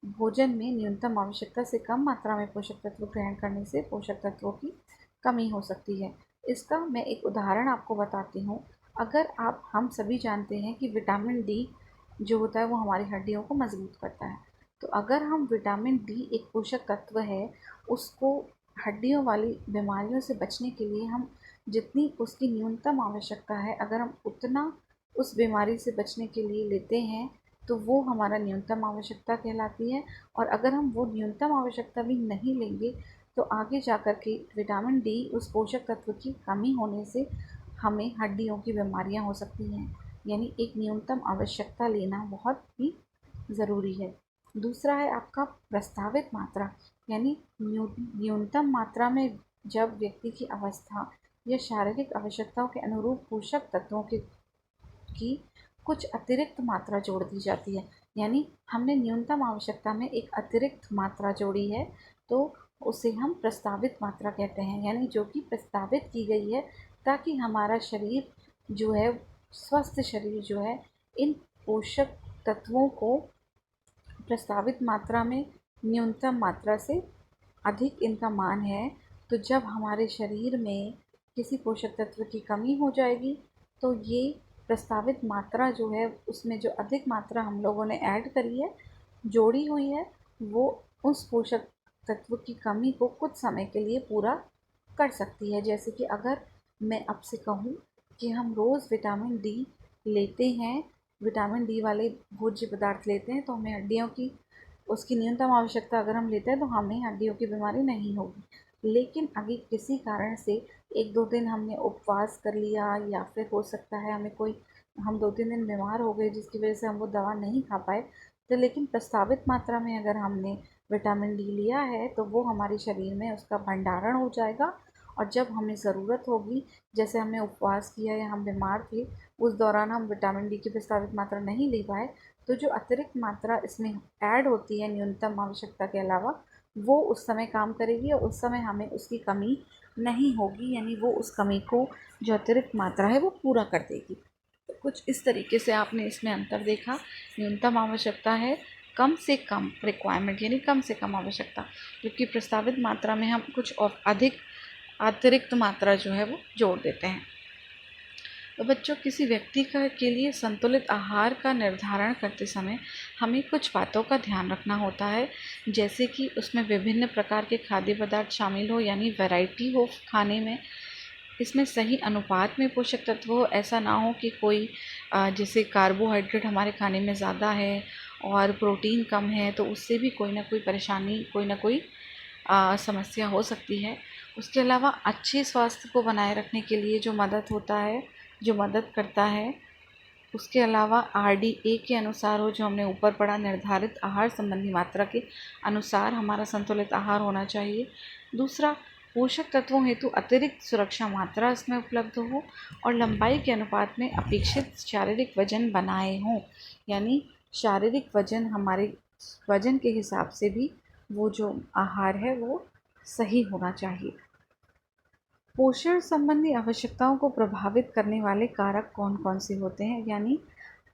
भोजन में न्यूनतम आवश्यकता से कम मात्रा में पोषक तत्व ग्रहण करने से पोषक तत्वों की कमी हो सकती है। इसका मैं एक उदाहरण आपको बताती हूँ। अगर हम सभी जानते हैं कि विटामिन D जो होता है वो हमारी हड्डियों को मजबूत करता है। तो अगर हम विटामिन डी एक पोषक तत्व है, उसको हड्डियों वाली बीमारियों से बचने के लिए हम जितनी उसकी न्यूनतम आवश्यकता है, अगर हम उतना उस बीमारी से बचने के लिए लेते हैं तो वो हमारा न्यूनतम आवश्यकता कहलाती है। और अगर हम वो न्यूनतम आवश्यकता भी नहीं लेंगे तो आगे जाकर के विटामिन डी उस पोषक तत्व की कमी होने से हमें हड्डियों की बीमारियां हो सकती हैं। यानी एक न्यूनतम आवश्यकता लेना बहुत ही ज़रूरी है। दूसरा है आपका प्रस्तावित मात्रा, यानी न्यूनतम मात्रा में जब व्यक्ति की अवस्था या शारीरिक आवश्यकताओं के अनुरूप पोषक तत्वों की कुछ अतिरिक्त मात्रा जोड़ दी जाती है। यानी हमने न्यूनतम आवश्यकता में एक अतिरिक्त मात्रा जोड़ी है तो उसे हम प्रस्तावित मात्रा कहते हैं। यानी जो कि प्रस्तावित की गई है ताकि हमारा शरीर जो है, स्वस्थ शरीर जो है, इन पोषक तत्वों को प्रस्तावित मात्रा में न्यूनतम मात्रा से अधिक इनका मान है। तो जब हमारे शरीर में किसी पोषक तत्व की कमी हो जाएगी तो ये प्रस्तावित मात्रा जो है, उसमें जो अधिक मात्रा हम लोगों ने ऐड करी है, जोड़ी हुई है, वो उस पोषक तत्व की कमी को कुछ समय के लिए पूरा कर सकती है। जैसे कि अगर मैं आपसे कहूँ कि हम रोज़ विटामिन डी लेते हैं, विटामिन डी वाले भोज्य पदार्थ लेते हैं, तो हमें हड्डियों की उसकी न्यूनतम आवश्यकता अगर हम लेते हैं तो हमें हड्डियों की बीमारी नहीं होगी। लेकिन अगर किसी कारण से 1-2 दिन हमने उपवास कर लिया या फिर हो सकता है हम 2-3 दिन बीमार हो गए जिसकी वजह से हम वो दवा नहीं खा पाए, तो लेकिन प्रस्तावित मात्रा में अगर हमने विटामिन डी लिया है तो वो हमारे शरीर में उसका भंडारण हो जाएगा। और जब हमें ज़रूरत होगी, जैसे हमने उपवास किया या हम बीमार थे, उस दौरान हम विटामिन डी की प्रस्तावित मात्रा नहीं ले पाए, तो जो अतिरिक्त मात्रा इसमें ऐड होती है न्यूनतम आवश्यकता के अलावा, वो उस समय काम करेगी और उस समय हमें उसकी कमी नहीं होगी। यानी वो उस कमी को, जो अतिरिक्त मात्रा है, वो पूरा कर देगी। तो कुछ इस तरीके से आपने इसमें अंतर देखा। न्यूनतम आवश्यकता है कम से कम रिक्वायरमेंट, यानी कम से कम आवश्यकता, जबकि प्रस्तावित मात्रा में हम कुछ और अधिक अतिरिक्त मात्रा जो है वो जोड़ देते हैं। तो बच्चों, किसी व्यक्ति के लिए संतुलित आहार का निर्धारण करते समय हमें कुछ बातों का ध्यान रखना होता है, जैसे कि उसमें विभिन्न प्रकार के खाद्य पदार्थ शामिल हो, यानी वैरायटी हो खाने में, इसमें सही अनुपात में पोषक तत्व हो। ऐसा ना हो कि कोई जैसे कार्बोहाइड्रेट हमारे खाने में ज़्यादा है और प्रोटीन कम है, तो उससे भी कोई ना कोई परेशानी, कोई ना कोई समस्या हो सकती है। उसके अलावा अच्छे स्वास्थ्य को बनाए रखने के लिए जो मदद करता है, उसके अलावा RDA के अनुसार हो, जो हमने ऊपर पढ़ा, निर्धारित आहार संबंधी मात्रा के अनुसार हमारा संतुलित आहार होना चाहिए। दूसरा, पोषक तत्वों हेतु अतिरिक्त सुरक्षा मात्रा इसमें उपलब्ध हो और लंबाई के अनुपात में अपेक्षित शारीरिक वजन बनाए हों। यानी शारीरिक वजन, हमारे वजन के हिसाब से भी वो जो आहार है वो सही होना चाहिए। पोषण संबंधी आवश्यकताओं को प्रभावित करने वाले कारक कौन कौन से होते हैं? यानी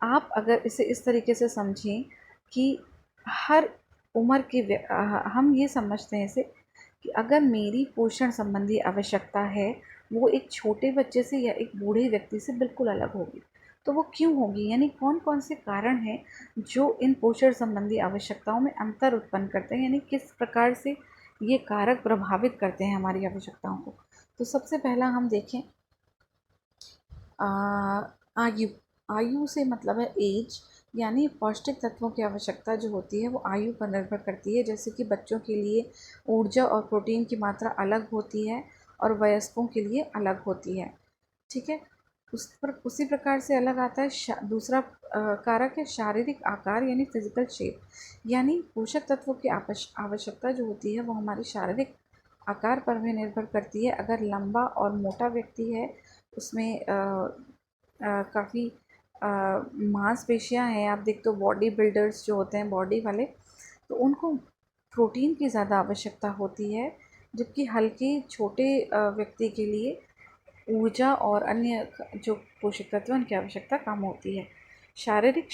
आप अगर इसे इस तरीके से समझें कि हर उम्र के हम ये समझते हैं इसे कि अगर मेरी पोषण संबंधी आवश्यकता है वो एक छोटे बच्चे से या एक बूढ़े व्यक्ति से बिल्कुल अलग होगी, तो वो क्यों होगी? यानी कौन कौन से कारण हैं जो इन पोषण संबंधी आवश्यकताओं में अंतर उत्पन्न करते हैं, यानी किस प्रकार से ये कारक प्रभावित करते हैं हमारी आवश्यकताओं को। तो सबसे पहला हम देखें आयु। आयु से मतलब है एज, यानी पौष्टिक तत्वों की आवश्यकता जो होती है वो आयु पर निर्भर करती है। जैसे कि बच्चों के लिए ऊर्जा और प्रोटीन की मात्रा अलग होती है और वयस्कों के लिए अलग होती है। ठीक है, उसी प्रकार से अलग आता है दूसरा कारक है शारीरिक आकार, यानी फिजिकल शेप। यानी पोषक तत्वों की आवश्यकता जो होती है वो हमारे शारीरिक आकार पर भी निर्भर करती है। अगर लंबा और मोटा व्यक्ति है, उसमें काफ़ी मांसपेशियां हैं, आप देखते हो बॉडी बिल्डर्स जो होते हैं, बॉडी वाले, तो उनको प्रोटीन की ज़्यादा आवश्यकता होती है, जबकि हल्के छोटे व्यक्ति के लिए ऊर्जा और अन्य जो पोषक तत्व उनकी आवश्यकता कम होती है। शारीरिक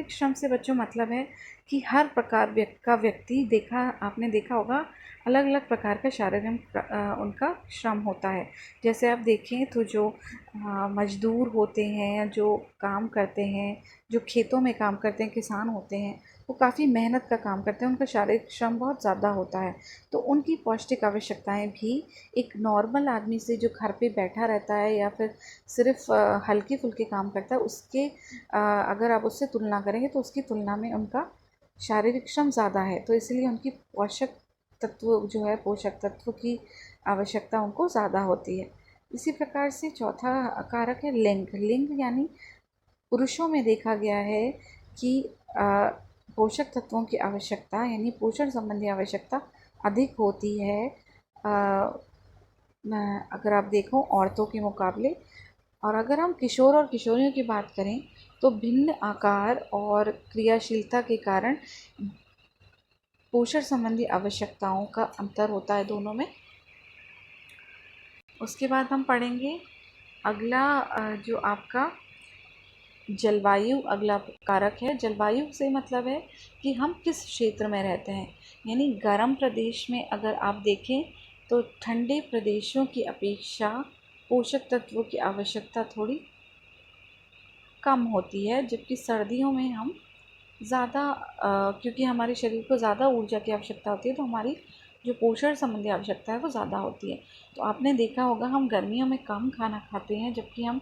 श्रम से बच्चों मतलब है कि हर प्रकार का व्यक्ति आपने देखा होगा, अलग अलग प्रकार का शारीरिक उनका श्रम होता है। जैसे आप देखें तो जो मजदूर होते हैं, जो काम करते हैं, जो खेतों में काम करते हैं, किसान होते हैं, वो काफ़ी मेहनत का काम करते हैं, उनका शारीरिक श्रम बहुत ज़्यादा होता है। तो उनकी पौष्टिक आवश्यकताएं भी एक नॉर्मल आदमी से जो घर पे बैठा रहता है या फिर सिर्फ हल्के फुल्के काम करता है, उसके अगर आप उससे तुलना करेंगे तो उसकी तुलना में उनका शारीरिक श्रम ज़्यादा है। तो इसलिए उनकी पोषक तत्व की आवश्यकता उनको ज़्यादा होती है। इसी प्रकार से चौथा कारक है लिंग यानी पुरुषों में देखा गया है कि पोषक तत्वों की आवश्यकता यानी पोषण संबंधी आवश्यकता अधिक होती है अगर आप देखो औरतों के मुकाबले। और अगर हम किशोर और किशोरियों की बात करें तो भिन्न आकार और क्रियाशीलता के कारण पोषण संबंधी आवश्यकताओं का अंतर होता है दोनों में। उसके बाद हम पढ़ेंगे अगला जो आपका जलवायु अगला कारक है। जलवायु से मतलब है कि हम किस क्षेत्र में रहते हैं, यानी गर्म प्रदेश में अगर आप देखें तो ठंडे प्रदेशों की अपेक्षा पोषक तत्वों की आवश्यकता थोड़ी कम होती है, जबकि सर्दियों में हम ज़्यादा क्योंकि हमारे शरीर को ज़्यादा ऊर्जा की आवश्यकता होती है, तो हमारी जो पोषण संबंधी आवश्यकता है वो ज़्यादा होती है। तो आपने देखा होगा हम गर्मियों में कम खाना खाते हैं, जबकि हम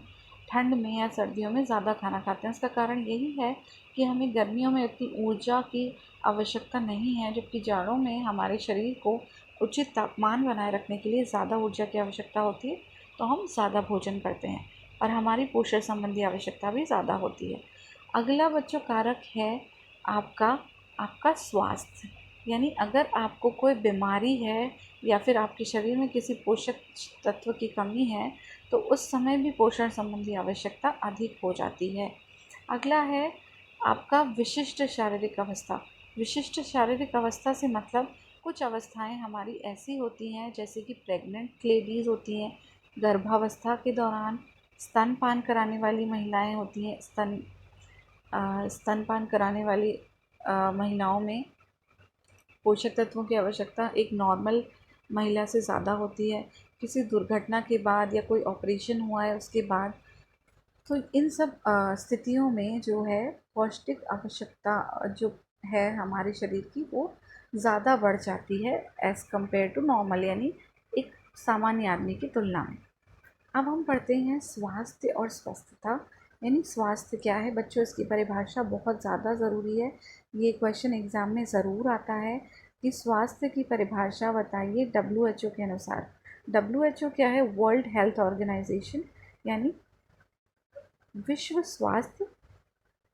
ठंड में या सर्दियों में ज़्यादा खाना खाते हैं। इसका कारण यही है कि हमें गर्मियों में उतनी ऊर्जा की आवश्यकता नहीं है, जबकि जाड़ों में हमारे शरीर को उचित तापमान बनाए रखने के लिए ज़्यादा ऊर्जा की आवश्यकता होती है, तो हम ज़्यादा भोजन करते हैं और हमारी पोषण संबंधी आवश्यकता भी ज़्यादा होती है। अगला बच्चों कारक है आपका स्वास्थ्य, यानी अगर आपको कोई बीमारी है या फिर आपके शरीर में किसी पोषक तत्व की कमी है तो उस समय भी पोषण संबंधी आवश्यकता अधिक हो जाती है। अगला है आपका विशिष्ट शारीरिक अवस्था। विशिष्ट शारीरिक अवस्था से मतलब कुछ अवस्थाएं हमारी ऐसी होती हैं जैसे कि प्रेग्नेंट लेडीज़ होती हैं, गर्भावस्था के दौरान स्तनपान कराने वाली महिलाएं होती हैं, स्तनपान कराने वाली महिलाओं में पोषक तत्वों की आवश्यकता एक नॉर्मल महिला से ज़्यादा होती है। किसी दुर्घटना के बाद या कोई ऑपरेशन हुआ है उसके बाद, तो इन सब स्थितियों में जो है पौष्टिक आवश्यकता जो है हमारे शरीर की वो ज़्यादा बढ़ जाती है एज़ कम्पेयर टू नॉर्मल, यानी एक सामान्य आदमी की तुलना में। अब हम पढ़ते हैं स्वास्थ्य और स्वस्थता, यानी स्वास्थ्य क्या है बच्चों, इसकी परिभाषा बहुत ज़्यादा ज़रूरी है। ये क्वेश्चन एग्ज़ाम में ज़रूर आता है कि स्वास्थ्य की परिभाषा बताइए WHO के अनुसार। WHO क्या है? वर्ल्ड हेल्थ ऑर्गेनाइजेशन, यानी विश्व स्वास्थ्य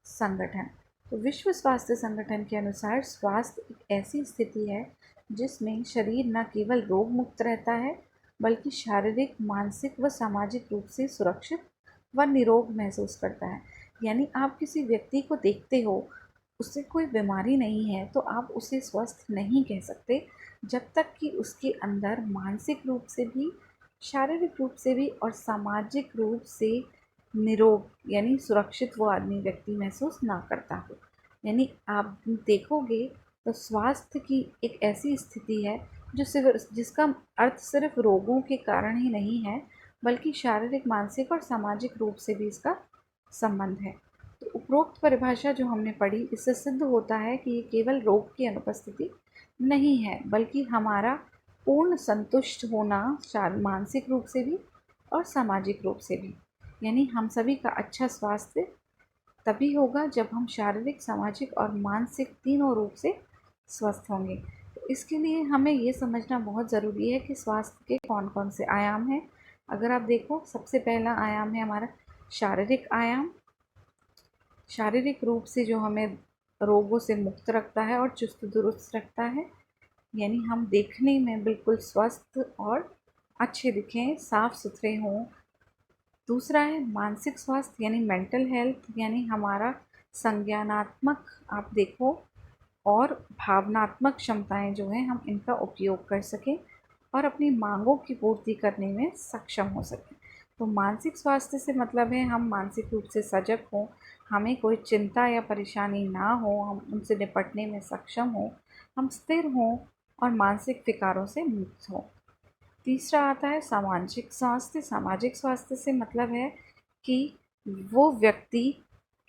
संगठन। तो विश्व स्वास्थ्य संगठन के अनुसार स्वास्थ्य एक ऐसी स्थिति है जिसमें शरीर न केवल रोग मुक्त रहता है बल्कि शारीरिक, मानसिक व सामाजिक रूप से सुरक्षित व निरोग महसूस करता है। यानी आप किसी व्यक्ति को देखते हो, उससे कोई बीमारी नहीं है, तो आप उसे स्वस्थ नहीं कह सकते जब तक कि उसके अंदर मानसिक रूप से भी, शारीरिक रूप से भी और सामाजिक रूप से निरोग यानी सुरक्षित वो आदमी व्यक्ति महसूस ना करता हो। यानी आप देखोगे तो स्वास्थ्य की एक ऐसी स्थिति है जो सिर्फ जिसका अर्थ सिर्फ रोगों के कारण ही नहीं है बल्कि शारीरिक, मानसिक और सामाजिक रूप से भी इसका संबंध है। तो उपरोक्त परिभाषा जो हमने पढ़ी, इससे सिद्ध होता है कि ये केवल रोग की अनुपस्थिति नहीं है बल्कि हमारा पूर्ण संतुष्ट होना मानसिक रूप से भी और सामाजिक रूप से भी। यानी हम सभी का अच्छा स्वास्थ्य तभी होगा जब हम शारीरिक, सामाजिक और मानसिक तीनों रूप से स्वस्थ होंगे। तो इसके लिए हमें ये समझना बहुत ज़रूरी है कि स्वास्थ्य के कौन कौन से आयाम हैं। अगर आप देखो, सबसे पहला आयाम है हमारा शारीरिक आयाम। शारीरिक रूप से जो हमें रोगों से मुक्त रखता है और चुस्त दुरुस्त रखता है, यानी हम देखने में बिल्कुल स्वस्थ और अच्छे दिखें, साफ सुथरे हों। दूसरा है मानसिक स्वास्थ्य यानी मेंटल हेल्थ, यानी हमारा संज्ञानात्मक आप देखो और भावनात्मक क्षमताएं जो हैं हम इनका उपयोग कर सकें और अपनी मांगों की पूर्ति करने में सक्षम हो सकें। तो मानसिक स्वास्थ्य से मतलब है हम मानसिक रूप से सजग हों, हमें कोई चिंता या परेशानी ना हो, हम उनसे निपटने में सक्षम हों, हम स्थिर हों और मानसिक विकारों से मुक्त हों। तीसरा आता है सामाजिक स्वास्थ्य। सामाजिक स्वास्थ्य से मतलब है कि वो व्यक्ति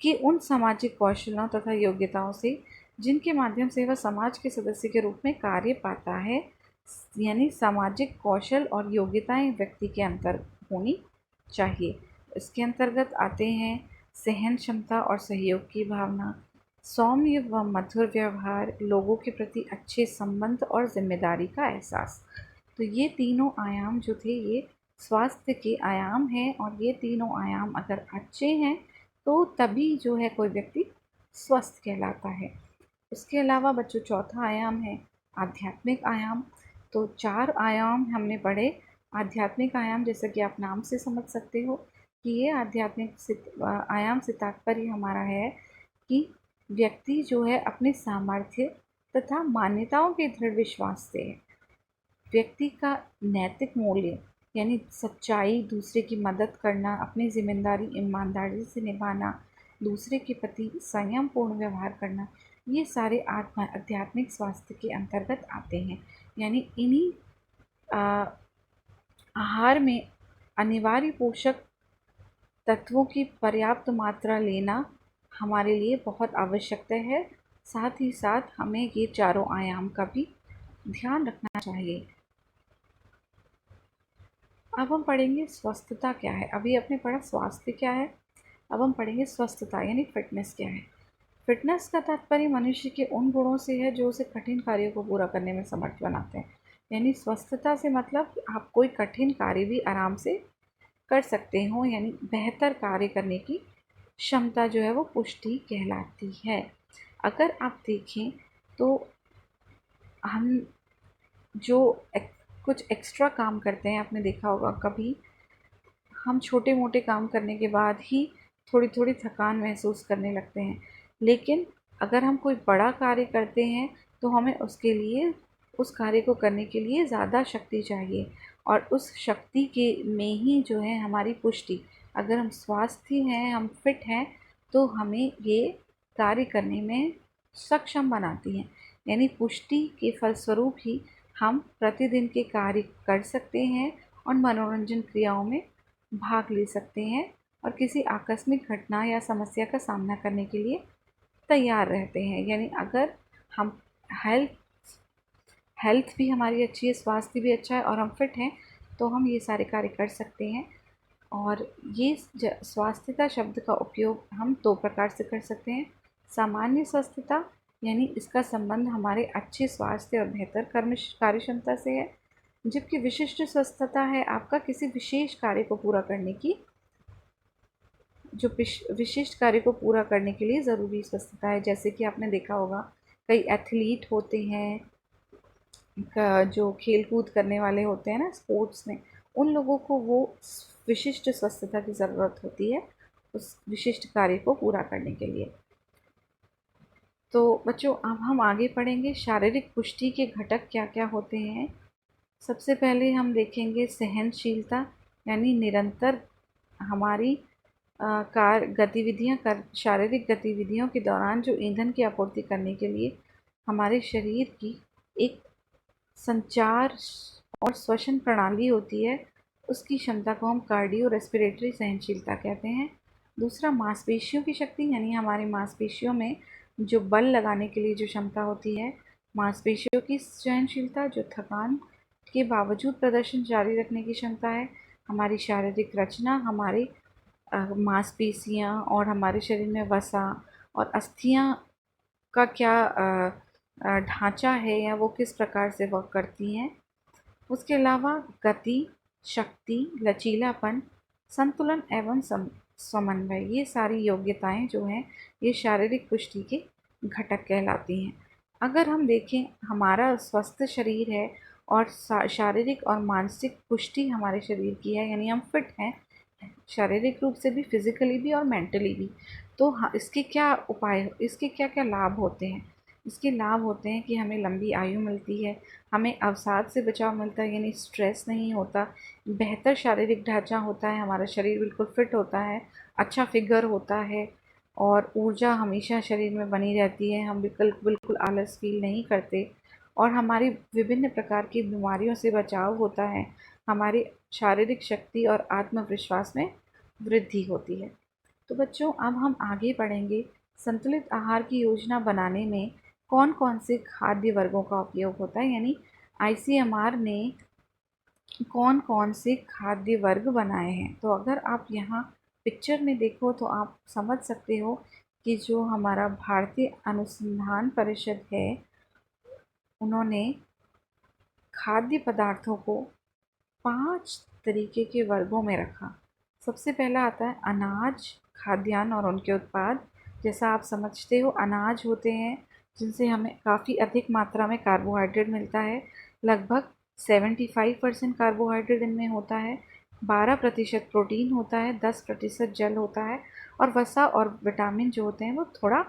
की उन सामाजिक कौशलों तथा योग्यताओं से जिनके माध्यम से वह समाज के सदस्य के रूप में कार्य पाता है, यानी सामाजिक कौशल और योग्यताएं व्यक्ति के अंतर होनी चाहिए। इसके अंतर्गत आते हैं सहन क्षमता और सहयोग की भावना, सौम्य व मधुर व्यवहार, लोगों के प्रति अच्छे संबंध और जिम्मेदारी का एहसास। तो ये तीनों आयाम जो थे ये स्वास्थ्य के आयाम हैं, और ये तीनों आयाम अगर अच्छे हैं तो तभी जो है कोई व्यक्ति स्वस्थ कहलाता है। इसके अलावा बच्चों चौथा आयाम है आध्यात्मिक आयाम। तो 4 आयाम हमने पढ़े। आध्यात्मिक आयाम जैसा कि आप नाम से समझ सकते हो कि ये आध्यात्मिक आयाम से तात्पर्य हमारा है कि व्यक्ति जो है अपने सामर्थ्य तथा मान्यताओं के दृढ़ विश्वास से है। व्यक्ति का नैतिक मूल्य यानी सच्चाई, दूसरे की मदद करना, अपनी जिम्मेदारी ईमानदारी से निभाना, दूसरे के प्रति संयमपूर्ण व्यवहार करना, ये सारे आध्यात्मिक स्वास्थ्य के अंतर्गत आते हैं। यानी इन्हीं आहार में अनिवार्य पोषक तत्वों की पर्याप्त मात्रा लेना हमारे लिए बहुत आवश्यक है। साथ ही साथ हमें ये चारों आयाम का भी ध्यान रखना चाहिए। अब हम पढ़ेंगे स्वस्थता क्या है। अभी आपने पढ़ा स्वास्थ्य क्या है, अब हम पढ़ेंगे स्वस्थता यानी फिटनेस क्या है। फिटनेस का तात्पर्य मनुष्य के उन गुणों से है जो उसे कठिन कार्यों को पूरा करने में समर्थ बनाते हैं। यानी स्वस्थता से मतलब आप कोई कठिन कार्य भी आराम से कर सकते हो, यानी बेहतर कार्य करने की क्षमता जो है वो पुष्टि कहलाती है। अगर आप देखें तो हम जो कुछ एक्स्ट्रा काम करते हैं, आपने देखा होगा कभी हम छोटे मोटे काम करने के बाद ही थोड़ी थोड़ी थकान महसूस करने लगते हैं, लेकिन अगर हम कोई बड़ा कार्य करते हैं तो हमें उसके लिए उस कार्य को करने के लिए ज़्यादा शक्ति चाहिए, और उस शक्ति के में ही जो है हमारी पुष्टि, अगर हम स्वास्थ्य हैं, हम फिट हैं, तो हमें ये कार्य करने में सक्षम बनाती हैं। यानी पुष्टि के फलस्वरूप ही हम प्रतिदिन के कार्य कर सकते हैं और मनोरंजन क्रियाओं में भाग ले सकते हैं, और किसी आकस्मिक घटना या समस्या का सामना करने के लिए तैयार रहते हैं। यानी अगर हम हेल्थ भी हमारी अच्छी है, स्वास्थ्य भी अच्छा है और हम फिट हैं, तो हम ये सारे कार्य कर सकते हैं। और ये स्वास्थ्यता शब्द का उपयोग हम 2 प्रकार से कर सकते हैं। सामान्य स्वस्थता यानी इसका संबंध हमारे अच्छे स्वास्थ्य और बेहतर कार्य क्षमता से है, जबकि विशिष्ट स्वस्थता है आपका किसी विशेष कार्य को पूरा करने की, जो विशिष्ट कार्य को पूरा करने के लिए ज़रूरी स्वस्थता है। जैसे कि आपने देखा होगा कई एथलीट होते हैं, जो खेल कूद करने वाले होते हैं ना स्पोर्ट्स में, उन लोगों को वो विशिष्ट स्वस्थता की ज़रूरत होती है उस विशिष्ट कार्य को पूरा करने के लिए। तो बच्चों अब हम आगे पढ़ेंगे शारीरिक पुष्टि के घटक क्या क्या होते हैं। सबसे पहले हम देखेंगे सहनशीलता, यानी निरंतर हमारी शारीरिक गतिविधियों के दौरान जो ईंधन की आपूर्ति करने के लिए हमारे शरीर की एक संचार और श्वसन प्रणाली होती है, उसकी क्षमता को हम कार्डियो रेस्पिरेटरी सहनशीलता कहते हैं। दूसरा मांसपेशियों की शक्ति, यानी हमारी मांसपेशियों में जो बल लगाने के लिए जो क्षमता होती है, मांसपेशियों की सहनशीलता, जो थकान के बावजूद प्रदर्शन जारी रखने की क्षमता है। हमारी शारीरिक रचना, हमारी मांसपेशियाँ और हमारे शरीर में वसा और अस्थियाँ का क्या ढांचा है या वो किस प्रकार से वर्क करती हैं। उसके अलावा गति, शक्ति, लचीलापन, संतुलन एवं समन्वय, ये सारी योग्यताएं जो हैं ये शारीरिक पुष्टि के घटक कहलाती हैं। अगर हम देखें हमारा स्वस्थ शरीर है और शारीरिक और मानसिक पुष्टि हमारे शरीर की है, यानी हम फिट हैं शारीरिक रूप से भी, फिजिकली भी और मेंटली भी, तो हाँ इसके क्या उपाय, इसके क्या क्या लाभ होते हैं। इसके लाभ होते हैं कि हमें लंबी आयु मिलती है, हमें अवसाद से बचाव मिलता है यानी स्ट्रेस नहीं होता, बेहतर शारीरिक ढांचा होता है, हमारा शरीर बिल्कुल फिट होता है, अच्छा फिगर होता है और ऊर्जा हमेशा शरीर में बनी रहती है। हम बिल्कुल बिल्कुल आलस फील नहीं करते और हमारी विभिन्न प्रकार की बीमारियों से बचाव होता है। हमारी शारीरिक शक्ति और आत्मविश्वास में वृद्धि होती है। तो बच्चों, अब हम आगे बढ़ेंगे संतुलित आहार की योजना बनाने में कौन कौन से खाद्य वर्गों का उपयोग होता है, यानी आईसीएमआर ने कौन कौन से खाद्य वर्ग बनाए हैं। तो अगर आप यहाँ पिक्चर में देखो तो आप समझ सकते हो कि जो हमारा भारतीय अनुसंधान परिषद है, उन्होंने खाद्य पदार्थों को 5 तरीके के वर्गों में रखा। सबसे पहला आता है अनाज, खाद्यान्न और उनके उत्पाद। जैसा आप समझते हो, अनाज होते हैं जिनसे हमें काफ़ी अधिक मात्रा में कार्बोहाइड्रेट मिलता है। लगभग 75% कार्बोहाइड्रेट इनमें होता है, 12% प्रोटीन होता है, 10% जल होता है और वसा और विटामिन जो होते हैं वो थोड़ा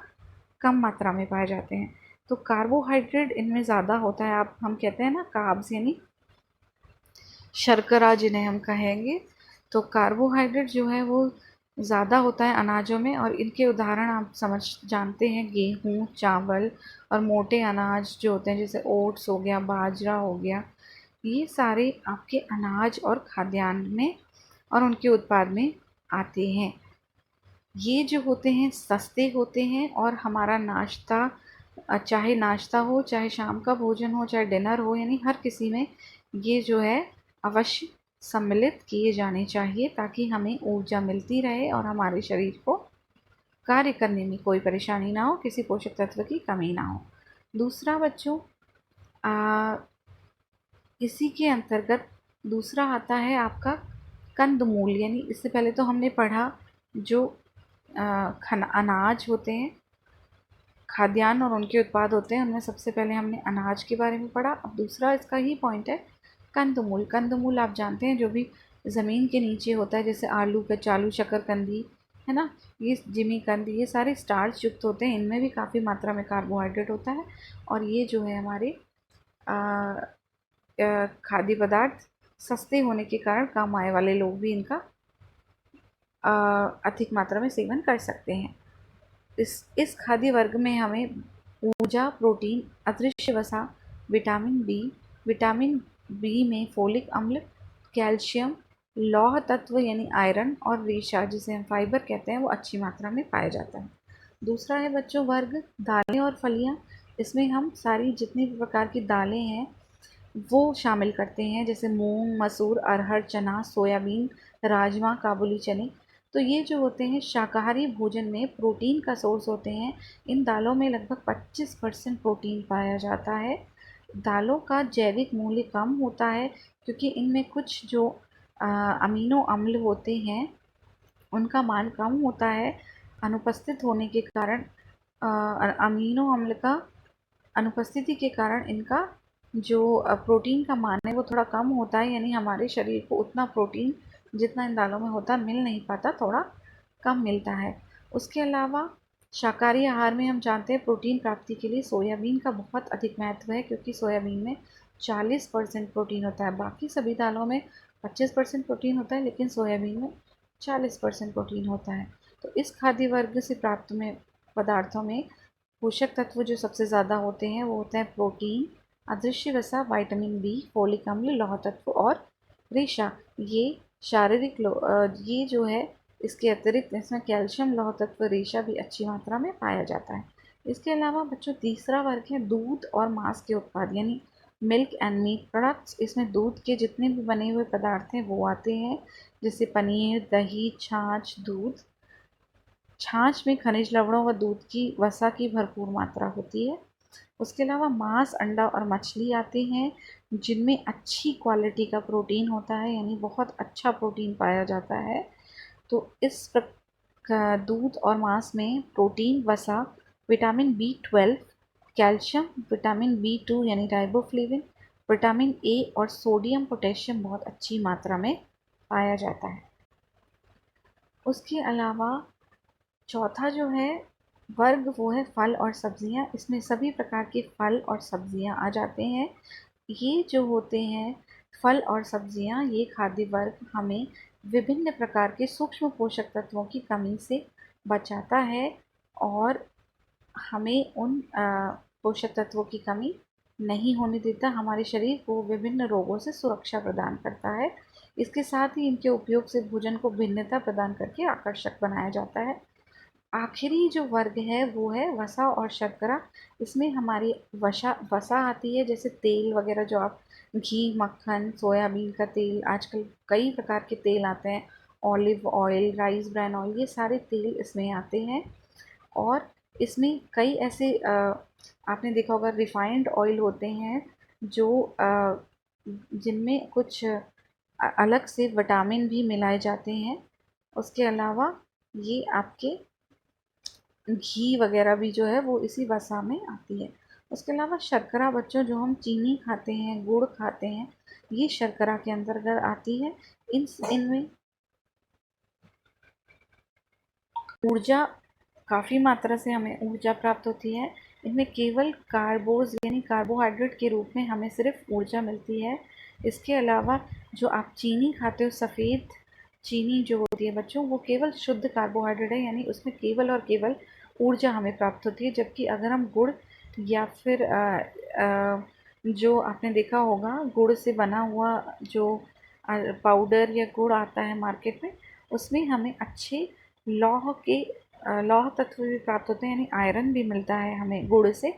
कम मात्रा में पाए जाते हैं। तो कार्बोहाइड्रेट इनमें ज़्यादा होता है। आप हम कहते हैं ना कार्ब्स, यानी शर्करा जिन्हें हम कहेंगे। तो कार्बोहाइड्रेट जो है वो ज़्यादा होता है अनाजों में और इनके उदाहरण आप जानते हैं, गेहूँ, चावल और मोटे अनाज जो होते हैं जैसे ओट्स हो गया, बाजरा हो गया। ये सारे आपके अनाज और खाद्यान्न में और उनके उत्पाद में आते हैं। ये जो होते हैं सस्ते होते हैं और हमारा नाश्ता, चाहे नाश्ता हो, चाहे शाम का भोजन हो, चाहे डिनर हो, यानी हर किसी में ये जो है अवश्य सम्मिलित किए जाने चाहिए ताकि हमें ऊर्जा मिलती रहे और हमारे शरीर को कार्य करने में कोई परेशानी ना हो, किसी पोषक तत्व की कमी ना हो। दूसरा बच्चों, इसी के अंतर्गत दूसरा आता है आपका कंदमूल। यानी इससे पहले तो हमने पढ़ा जो अनाज होते हैं, खाद्यान्न और उनके उत्पाद होते हैं, उनमें सबसे पहले हमने अनाज के बारे में पढ़ा। अब दूसरा इसका ही पॉइंट है कंदमूल। कंदमूल आप जानते हैं जो भी ज़मीन के नीचे होता है, जैसे आलू, कचालू, शकरकंदी, है ना, ये जिमीकंद, ये सारे स्टार्च युक्त होते हैं। इनमें भी काफ़ी मात्रा में कार्बोहाइड्रेट होता है और ये जो है हमारे खाद्य पदार्थ सस्ते होने के कारण कम आय वाले लोग भी इनका अधिक मात्रा में सेवन कर सकते हैं। इस खाद्य वर्ग में हमें ऊर्जा, प्रोटीन, अदृश्य वसा, विटामिन बी में फोलिक अम्ल, कैल्शियम, लौह तत्व यानी आयरन और रेशा जिसे हम फाइबर कहते हैं वो अच्छी मात्रा में पाया जाता है। दूसरा है बच्चों वर्ग दालें और फलियां। इसमें हम सारी जितनी भी प्रकार की दालें हैं वो शामिल करते हैं, जैसे मूंग, मसूर, अरहर, चना, सोयाबीन, राजमा, काबुली चने। तो ये जो होते हैं शाकाहारी भोजन में प्रोटीन का सोर्स होते हैं। इन दालों में लगभग 25% प्रोटीन पाया जाता है। दालों का जैविक मूल्य कम होता है क्योंकि इनमें कुछ जो अमीनो अम्ल होते हैं उनका मान कम होता है। अनुपस्थित होने के कारण अमीनो अम्ल का अनुपस्थिति के कारण इनका जो प्रोटीन का मान है वो थोड़ा कम होता है, यानी हमारे शरीर को उतना प्रोटीन जितना इन दालों में होता मिल नहीं पाता, थोड़ा कम मिलता है। उसके अलावा शाकाहारी आहार में हम जानते हैं प्रोटीन प्राप्ति के लिए सोयाबीन का बहुत अधिक महत्व है क्योंकि सोयाबीन में 40% प्रोटीन होता है। बाकी सभी दालों में 25% प्रोटीन होता है लेकिन सोयाबीन में 40% प्रोटीन होता है। तो इस खाद्य वर्ग से प्राप्त में पदार्थों में पोषक तत्व जो सबसे ज़्यादा होते हैं वो होते हैं प्रोटीन, अदृश्य वसा, विटामिन बी, फोलिक अम्ल, लौह तत्व और रेशा। ये ये जो है इसके अतिरिक्त इसमें कैल्शियम, लौह तत्व, रेशा भी अच्छी मात्रा में पाया जाता है। इसके अलावा बच्चों तीसरा वर्ग है दूध और मांस के उत्पाद यानी मिल्क एंड मीट प्रोडक्ट्स। इसमें दूध के जितने भी बने हुए पदार्थ हैं वो आते हैं, जैसे पनीर, दही, छाछ, दूध। छाछ में खनिज लवणों व दूध की वसा की भरपूर मात्रा होती है। उसके अलावा मांस, अंडा और मछली आते हैं जिनमें अच्छी क्वालिटी का प्रोटीन होता है, यानी बहुत अच्छा प्रोटीन पाया जाता है। तो दूध और मांस में प्रोटीन, वसा, vitamin B12, calcium, vitamin B2 यानी राइबोफ्लेविन, विटामिन ए और सोडियम पोटेशियम बहुत अच्छी मात्रा में पाया जाता है। उसके अलावा चौथा जो है वर्ग वो है फल और सब्जियां। इसमें सभी प्रकार के फल और सब्जियां आ जाते हैं। ये जो होते हैं फल और सब्जियां, ये खाद्य वर्ग हमें विभिन्न प्रकार के सूक्ष्म पोषक तत्वों की कमी से बचाता है और हमें उन पोषक तत्वों की कमी नहीं होने देता, हमारे शरीर को विभिन्न रोगों से सुरक्षा प्रदान करता है। इसके साथ ही इनके उपयोग से भोजन को भिन्नता प्रदान करके आकर्षक बनाया जाता है। आखिरी जो वर्ग है वो है वसा और शर्करा। इसमें हमारी वसा आती है, जैसे तेल वगैरह जो आप घी, मक्खन, सोयाबीन का तेल, आजकल कई प्रकार के तेल आते हैं, olive oil, rice bran oil, ये सारे तेल इसमें आते हैं। और इसमें कई ऐसे आपने देखा होगा रिफाइंड ऑयल होते हैं जो जिनमें कुछ अलग से विटामिन भी मिलाए जाते हैं। उसके अलावा ये आपके घी वगैरह भी जो है वो इसी वसा में आती है। उसके अलावा शर्करा बच्चों, जो हम चीनी खाते हैं, गुड़ खाते हैं, ये शर्करा के अंतर्गत आती है। इनमें ऊर्जा, काफ़ी मात्रा से हमें ऊर्जा प्राप्त होती है। इनमें केवल कार्बोज यानी कार्बोहाइड्रेट के रूप में हमें सिर्फ ऊर्जा मिलती है। इसके अलावा जो आप चीनी खाते हो, सफ़ेद चीनी जो होती है बच्चों, वो केवल शुद्ध कार्बोहाइड्रेट है, यानी उसमें केवल और केवल ऊर्जा हमें प्राप्त होती है। जबकि अगर हम गुड़ या फिर जो आपने देखा होगा गुड़ से बना हुआ जो पाउडर या गुड़ आता है मार्केट में, उसमें हमें अच्छे लौह तत्व भी प्राप्त होते हैं, यानी आयरन भी मिलता है हमें गुड़ से।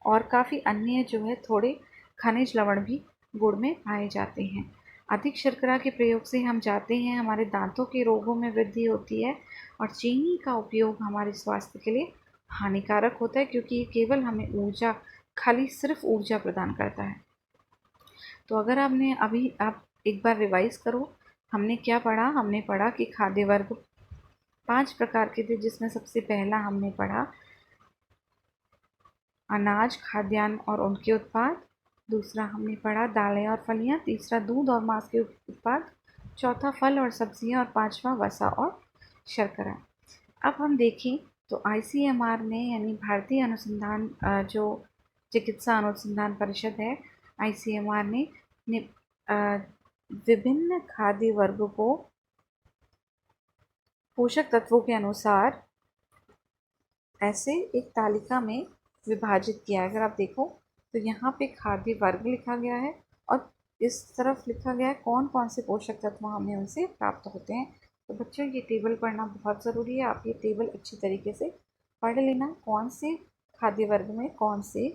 और काफ़ी अन्य जो है थोड़े खनिज लवण भी गुड़ में पाए जाते हैं। अधिक शर्करा के प्रयोग से हम जानते हैं हमारे दांतों के रोगों में वृद्धि होती है। और चीनी का उपयोग हमारे स्वास्थ्य के लिए हानिकारक होता है, क्योंकि ये केवल हमें ऊर्जा, खाली सिर्फ ऊर्जा प्रदान करता है। तो अगर आपने अभी आप एक बार रिवाइज करो, हमने क्या पढ़ा? हमने पढ़ा कि खाद्य वर्ग 5 प्रकार के थे, जिसमें सबसे पहला हमने पढ़ा अनाज, खाद्यान्न और उनके उत्पाद। दूसरा हमने पढ़ा दालें और फलियां। तीसरा दूध और मांस के उत्पाद। चौथा फल और सब्जियां। और पांचवा वसा और शर्करा। अब हम देखें तो ICMR ने, यानी भारतीय अनुसंधान जो चिकित्सा अनुसंधान परिषद है, ICMR ने विभिन्न खाद्य वर्ग को पोषक तत्वों के अनुसार ऐसे एक तालिका में विभाजित किया है। अगर आप देखो तो यहाँ पे खाद्य वर्ग लिखा गया है और इस तरफ लिखा गया है कौन कौन से पोषक तत्व हमें उनसे प्राप्त होते हैं। तो बच्चों ये टेबल पढ़ना बहुत ज़रूरी है। आप ये टेबल अच्छी तरीके से पढ़ लेना, कौन से खाद्य वर्ग में कौन से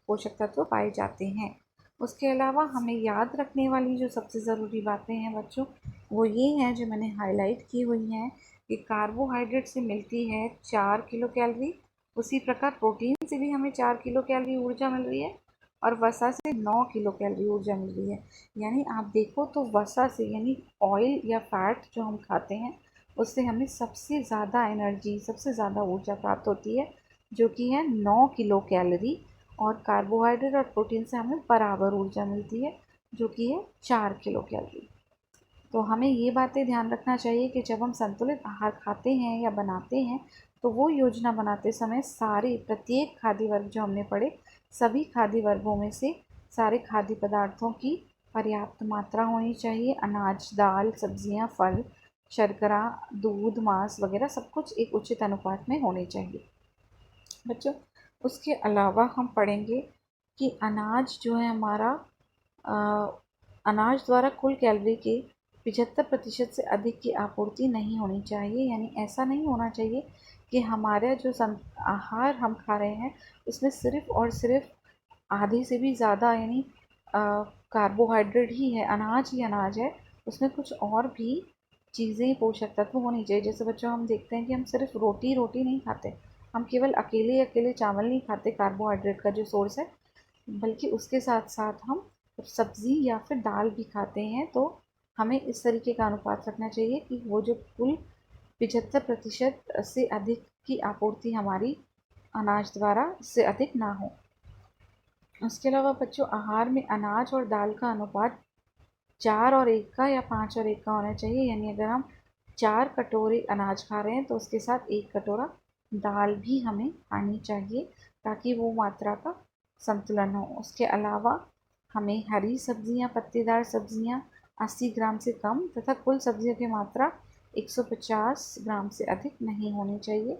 पोषक तत्व पाए जाते हैं। उसके अलावा हमें याद रखने वाली जो सबसे ज़रूरी बातें हैं बच्चों, वो ये हैं जो मैंने हाईलाइट की हुई हैं कि कार्बोहाइड्रेट से मिलती है 4 किलो कैलोरी, उसी प्रकार प्रोटीन से भी हमें 4 किलो कैलोरी ऊर्जा मिल रही है और वसा से 9 किलो कैलोरी ऊर्जा मिल रही है। यानी आप देखो तो वसा से, यानी ऑयल या फैट जो हम खाते हैं, उससे हमें सबसे ज़्यादा एनर्जी, सबसे ज़्यादा ऊर्जा प्राप्त होती है, जो कि है 9 किलो कैलोरी। और कार्बोहाइड्रेट और प्रोटीन से हमें बराबर ऊर्जा मिलती है, जो कि है 4 किलो कैलोरी। तो हमें ये बातें ध्यान रखना चाहिए कि जब हम संतुलित आहार खाते हैं या बनाते हैं, तो वो योजना बनाते समय सारे प्रत्येक खाद्य वर्ग जो हमने पढ़े, सभी खाद्य वर्गों में से सारे खाद्य पदार्थों की पर्याप्त मात्रा होनी चाहिए। अनाज, दाल, सब्जियां, फल, शर्करा, दूध, मांस वगैरह सब कुछ एक उचित अनुपात में होने चाहिए बच्चों। उसके अलावा हम पढ़ेंगे कि अनाज जो है हमारा, अनाज द्वारा कुल कैलोरी के 75% से अधिक की आपूर्ति नहीं होनी चाहिए। यानी ऐसा नहीं होना चाहिए कि हमारा जो आहार हम खा रहे हैं उसमें सिर्फ़ और सिर्फ आधे से भी ज़्यादा, यानी कार्बोहाइड्रेट ही है, अनाज ही अनाज है, उसमें कुछ और भी चीज़ें, पोषक तत्व होनी चाहिए। जैसे बच्चों हम देखते हैं कि हम सिर्फ रोटी रोटी नहीं खाते, हम केवल अकेले अकेले चावल नहीं खाते कार्बोहाइड्रेट का जो सोर्स है, बल्कि उसके साथ साथ हम सब्ज़ी या फिर दाल भी खाते हैं। तो हमें इस तरीके का अनुपात रखना चाहिए कि वो जो कुल 75% से अधिक की आपूर्ति हमारी अनाज द्वारा इससे अधिक ना हो। उसके अलावा बच्चों आहार में अनाज और दाल का अनुपात 4 और 1 का या 5 और 1 का होना चाहिए। यानी अगर हम 4 कटोरे अनाज खा रहे हैं तो उसके साथ 1 कटोरा दाल भी हमें खानी चाहिए ताकि वो मात्रा का संतुलन हो। उसके अलावा हमें हरी सब्जियां, पत्तेदार सब्जियां 80 ग्राम से कम तथा कुल सब्जियों की मात्रा 150 ग्राम से अधिक नहीं होनी चाहिए।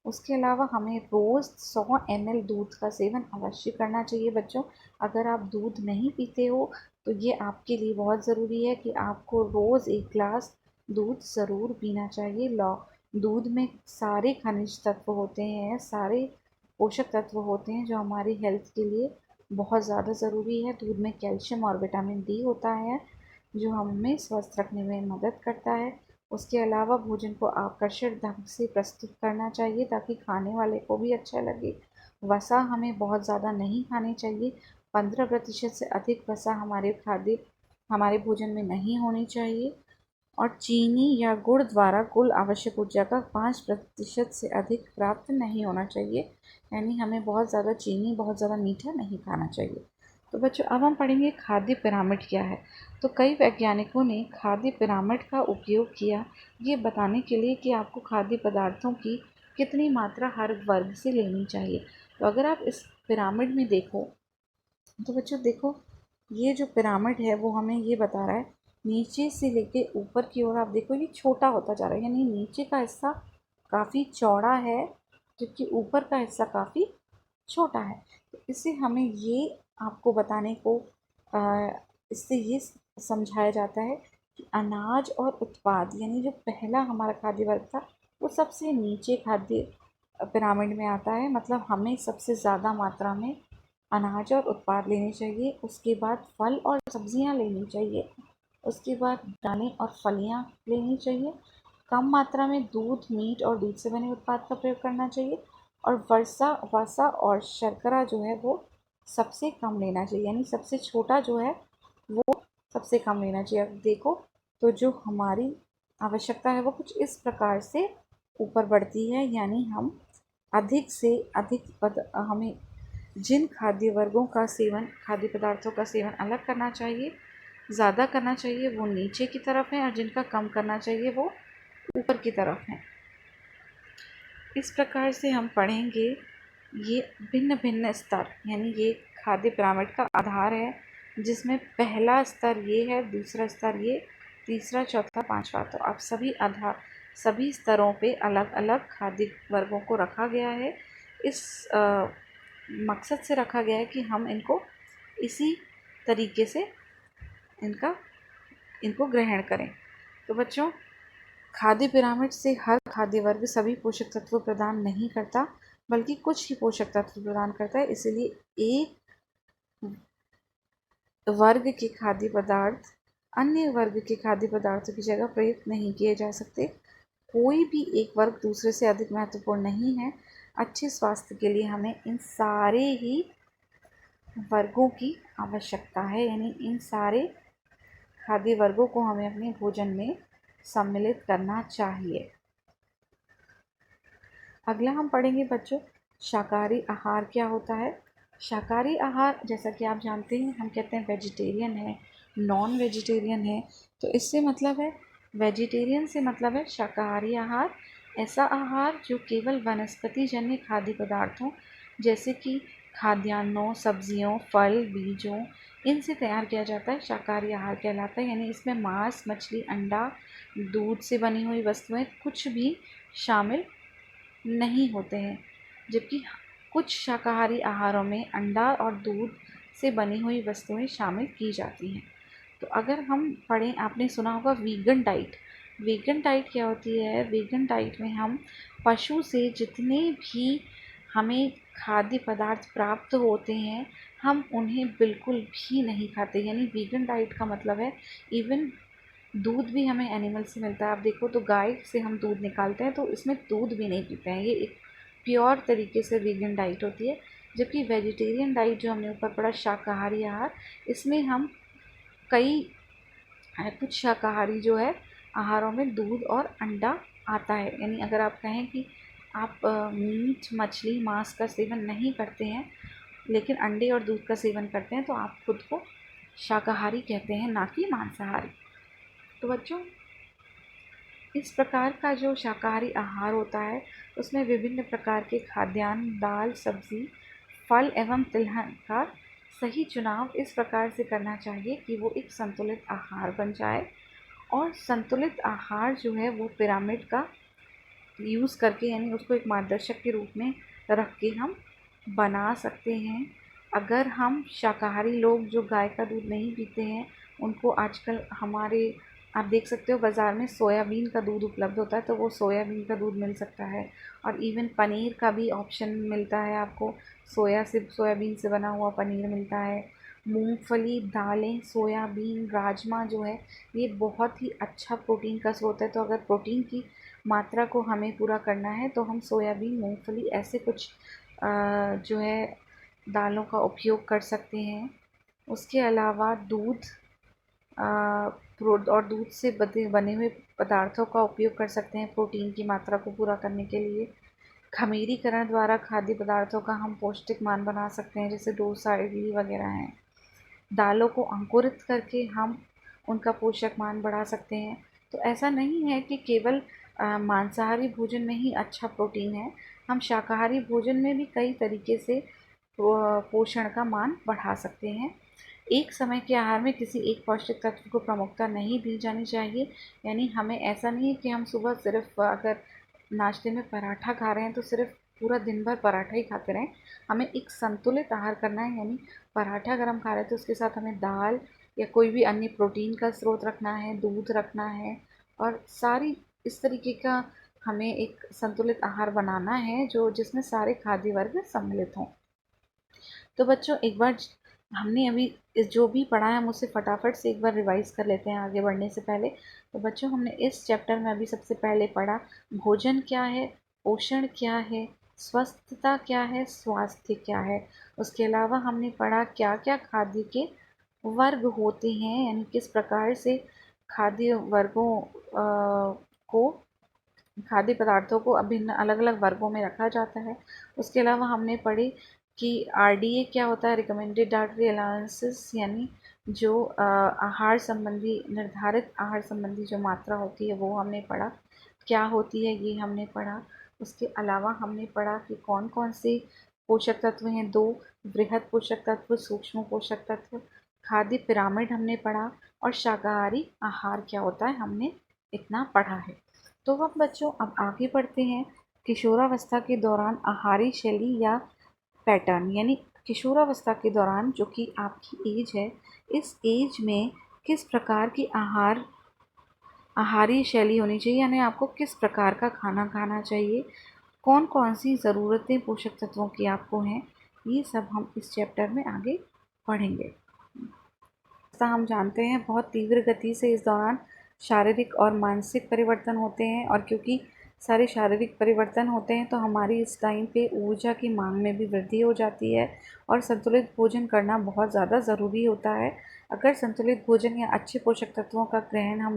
उसके अलावा हमें रोज़ 100 ml दूध का सेवन अवश्य करना चाहिए बच्चों। अगर आप दूध नहीं पीते हो तो ये आपके लिए बहुत ज़रूरी है कि आपको रोज़ 1 ग्लास दूध ज़रूर पीना चाहिए। दूध में सारे खनिज तत्व होते हैं, सारे पोषक तत्व होते हैं जो हमारी हेल्थ के लिए बहुत ज़्यादा ज़रूरी है। दूध में कैल्शियम और विटामिन डी होता है जो हमें स्वस्थ रखने में मदद करता है। उसके अलावा भोजन को आकर्षक ढंग से प्रस्तुत करना चाहिए ताकि खाने वाले को भी अच्छा लगे। वसा हमें बहुत ज़्यादा नहीं खानी चाहिए। 15% से अधिक वसा हमारे भोजन में नहीं होनी चाहिए। और चीनी या गुड़ द्वारा कुल आवश्यक ऊर्जा का 5% से अधिक प्राप्त नहीं होना चाहिए। यानी हमें बहुत ज़्यादा चीनी, बहुत ज़्यादा मीठा नहीं खाना चाहिए। तो बच्चों, अब हम पढ़ेंगे खाद्य पिरामिड क्या है। तो कई वैज्ञानिकों ने खाद्य पिरामिड का उपयोग किया ये बताने के लिए कि आपको खाद्य पदार्थों की कितनी मात्रा हर वर्ग से लेनी चाहिए। तो अगर आप इस पिरामिड में देखो तो बच्चों देखो, ये जो पिरामिड है वो हमें ये बता रहा है, नीचे से लेके ऊपर की ओर आप देखो ये छोटा होता जा रहा है, यानी नीचे का हिस्सा काफ़ी चौड़ा है जबकि ऊपर का हिस्सा काफ़ी छोटा है। तो इससे हमें ये आपको बताने को इससे ये समझाया जाता है कि अनाज और उत्पाद, यानी जो पहला हमारा खाद्य वर्ग था वो सबसे नीचे खाद्य पिरामिड में आता है। मतलब हमें सबसे ज़्यादा मात्रा में अनाज और उत्पाद लेने चाहिए। उसके बाद फल और सब्जियां लेनी चाहिए। उसके बाद दालें और फलियां लेनी चाहिए। कम मात्रा में दूध, मीट और दूध से बने उत्पाद का प्रयोग करना चाहिए। और वसा और शर्करा जो है वो सबसे कम लेना चाहिए, यानी सबसे छोटा जो है वो सबसे कम लेना चाहिए। अब देखो, तो जो हमारी आवश्यकता है वो कुछ इस प्रकार से ऊपर बढ़ती है, यानी हम अधिक से अधिक हमें जिन खाद्य वर्गों का सेवन, खाद्य पदार्थों का सेवन अलग करना चाहिए, ज़्यादा करना चाहिए, वो नीचे की तरफ है और जिनका कम करना चाहिए वो ऊपर की तरफ है। इस प्रकार से हम पढ़ेंगे ये भिन्न भिन्न स्तर, यानी ये खाद्य पिरामिड का आधार है जिसमें पहला स्तर ये है, दूसरा स्तर ये, तीसरा, चौथा, पांचवा। तो अब सभी स्तरों पे अलग अलग खाद्य वर्गों को रखा गया है। इस मकसद से रखा गया है कि हम इनको इसी तरीके से इनको ग्रहण करें। तो बच्चों, खाद्य पिरामिड से हर खाद्य वर्ग सभी पोषक तत्व प्रदान नहीं करता बल्कि कुछ ही पोषक तत्व प्रदान करता है। इसलिए एक वर्ग के खाद्य पदार्थ अन्य वर्ग के खाद्य पदार्थों की जगह प्रयुक्त नहीं किए जा सकते। कोई भी एक वर्ग दूसरे से अधिक महत्वपूर्ण नहीं है। अच्छे स्वास्थ्य के लिए हमें इन सारे ही वर्गों की आवश्यकता है, यानी इन सारे खाद्य वर्गों को हमें अपने भोजन में सम्मिलित करना चाहिए। अगला हम पढ़ेंगे बच्चों, शाकाहारी आहार क्या होता है। शाकाहारी आहार, जैसा कि आप जानते हैं, हम कहते हैं वेजिटेरियन है, नॉन वेजिटेरियन है। तो इससे मतलब है, वेजिटेरियन से मतलब है शाकाहारी आहार, ऐसा आहार जो केवल वनस्पति जन्य खाद्य पदार्थों जैसे कि खाद्यान्नों, सब्जियों, फल, बीजों, इनसे तैयार किया जाता है, शाकाहारी आहार कहलाता है। यानी इसमें मांस, मछली, अंडा, दूध से बनी हुई वस्तुएं कुछ भी शामिल नहीं होते हैं। जबकि कुछ शाकाहारी आहारों में अंडा और दूध से बनी हुई वस्तुएं शामिल की जाती हैं। तो अगर हम पढ़ें, आपने सुना होगा वीगन डाइट। वीगन डाइट क्या होती है? वीगन डाइट में हम पशु से जितने भी हमें खाद्य पदार्थ प्राप्त होते हैं हम उन्हें बिल्कुल भी नहीं खाते। यानी वीगन डाइट का मतलब है इवन दूध भी हमें एनिमल से मिलता है। आप देखो तो गाय से हम दूध निकालते हैं तो इसमें दूध भी नहीं पीते हैं। ये एक प्योर तरीके से वीगन डाइट होती है। जबकि वेजिटेरियन डाइट जो हमने ऊपर पढ़ा, शाकाहारी आहार, इसमें हम कुछ शाकाहारी जो है आहारों में दूध और अंडा आता है। यानी अगर आप कहें कि आप मीट, मछली, मांस का सेवन नहीं करते हैं लेकिन अंडे और दूध का सेवन करते हैं तो आप खुद को शाकाहारी कहते हैं, ना कि मांसाहारी। तो बच्चों, इस प्रकार का जो शाकाहारी आहार होता है उसमें विभिन्न प्रकार के खाद्यान्न, दाल, सब्ज़ी, फल एवं तिलहन का सही चुनाव इस प्रकार से करना चाहिए कि वो एक संतुलित आहार बन जाए। और संतुलित आहार जो है वो पिरामिड का यूज़ करके, यानी उसको एक मार्गदर्शक के रूप में रख के हम बना सकते हैं। अगर हम शाकाहारी लोग जो गाय का दूध नहीं पीते हैं, उनको आजकल हमारे आप देख सकते हो बाज़ार में सोयाबीन का दूध उपलब्ध होता है, तो वो सोयाबीन का दूध मिल सकता है। और इवन पनीर का भी ऑप्शन मिलता है आपको, सोयाबीन से बना हुआ पनीर मिलता है। मूंगफली, दालें, सोयाबीन, राजमा जो है ये बहुत ही अच्छा प्रोटीन का स्रोत है। तो अगर प्रोटीन की मात्रा को हमें पूरा करना है तो हम सोयाबीन, मूंगफली ऐसे कुछ जो है दालों का उपयोग कर सकते हैं। उसके अलावा दूध और दूध से बने हुए पदार्थों का उपयोग कर सकते हैं प्रोटीन की मात्रा को पूरा करने के लिए। खमीरीकरण द्वारा खाद्य पदार्थों का हम पौष्टिक मान बना सकते हैं, जैसे डोसा, इडली वगैरह हैं। दालों को अंकुरित करके हम उनका पोषक मान बढ़ा सकते हैं। तो ऐसा नहीं है कि केवल मांसाहारी भोजन में ही अच्छा प्रोटीन है, हम शाकाहारी भोजन में भी कई तरीके से पोषण का मान बढ़ा सकते हैं। एक समय के आहार में किसी एक पौष्टिक तत्व को प्रमुखता नहीं दी जानी चाहिए। यानी हमें ऐसा नहीं है कि हम सुबह सिर्फ अगर नाश्ते में पराठा खा रहे हैं तो सिर्फ पूरा दिन भर पराठा ही खाते रहें। हमें एक संतुलित आहार करना है, यानी पराठा अगर हम खा रहे हैं तो उसके साथ हमें दाल या कोई भी अन्य प्रोटीन का स्रोत रखना है, दूध रखना है, और सारी इस तरीके का हमें एक संतुलित आहार बनाना है जो जिसमें सारे खाद्य वर्ग सम्मिलित हों। तो बच्चों, एक बार हमने अभी इस जो भी पढ़ा है हम उसे फटाफट से एक बार रिवाइज कर लेते हैं आगे बढ़ने से पहले। तो बच्चों, हमने इस चैप्टर में अभी सबसे पहले पढ़ा भोजन क्या है, पोषण क्या है, स्वस्थता क्या है, स्वास्थ्य क्या है। उसके अलावा हमने पढ़ा क्या क्या खाद्य के वर्ग होते हैं, यानी किस प्रकार से खाद्य वर्गों को खाद्य पदार्थों को अभिन्न अलग अलग वर्गों में रखा जाता है। उसके अलावा हमने पढ़ी कि आरडीए क्या होता है, रिकमेंडेड डाइटरी अलाउंसेस, यानी जो आहार संबंधी निर्धारित आहार संबंधी जो मात्रा होती है वो हमने पढ़ा, क्या होती है ये हमने पढ़ा। उसके अलावा हमने पढ़ा कि कौन कौन से पोषक तत्व हैं, दो वृहद पोषक तत्व, सूक्ष्म पोषक तत्व, खाद्य पिरामिड हमने पढ़ा, और शाकाहारी आहार क्या होता है हमने इतना पढ़ा है। तो अब बच्चों, अब आगे बढ़ते हैं किशोरावस्था के दौरान आहारी शैली या पैटर्न, यानी किशोरावस्था के दौरान जो कि आपकी एज है, इस एज में किस प्रकार की आहारी शैली होनी चाहिए, यानी आपको किस प्रकार का खाना खाना चाहिए, कौन कौन सी ज़रूरतें पोषक तत्वों की आपको हैं, ये सब हम इस चैप्टर में आगे पढ़ेंगे। जैसा हम जानते हैं बहुत तीव्र गति से इस दौरान शारीरिक और मानसिक परिवर्तन होते हैं, और क्योंकि सारे शारीरिक परिवर्तन होते हैं तो हमारी इस टाइम पे ऊर्जा की मांग में भी वृद्धि हो जाती है, और संतुलित भोजन करना बहुत ज़्यादा ज़रूरी होता है। अगर संतुलित भोजन या अच्छे पोषक तत्वों का ग्रहण हम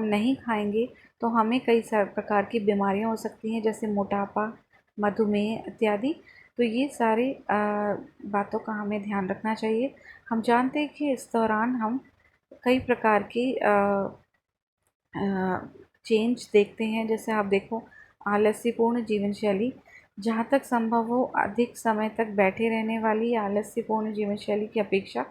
नहीं खाएंगे तो हमें कई प्रकार की बीमारियां हो सकती हैं, जैसे मोटापा, मधुमेह इत्यादि। तो ये सारे बातों का हमें ध्यान रखना चाहिए। हम जानते हैं कि इस दौरान हम कई प्रकार की चेंज देखते हैं, जैसे आप देखो आलस्यपूर्ण जीवन शैली, जहाँ तक संभव हो अधिक समय तक बैठे रहने वाली आलस्यपूर्ण जीवन शैली की अपेक्षा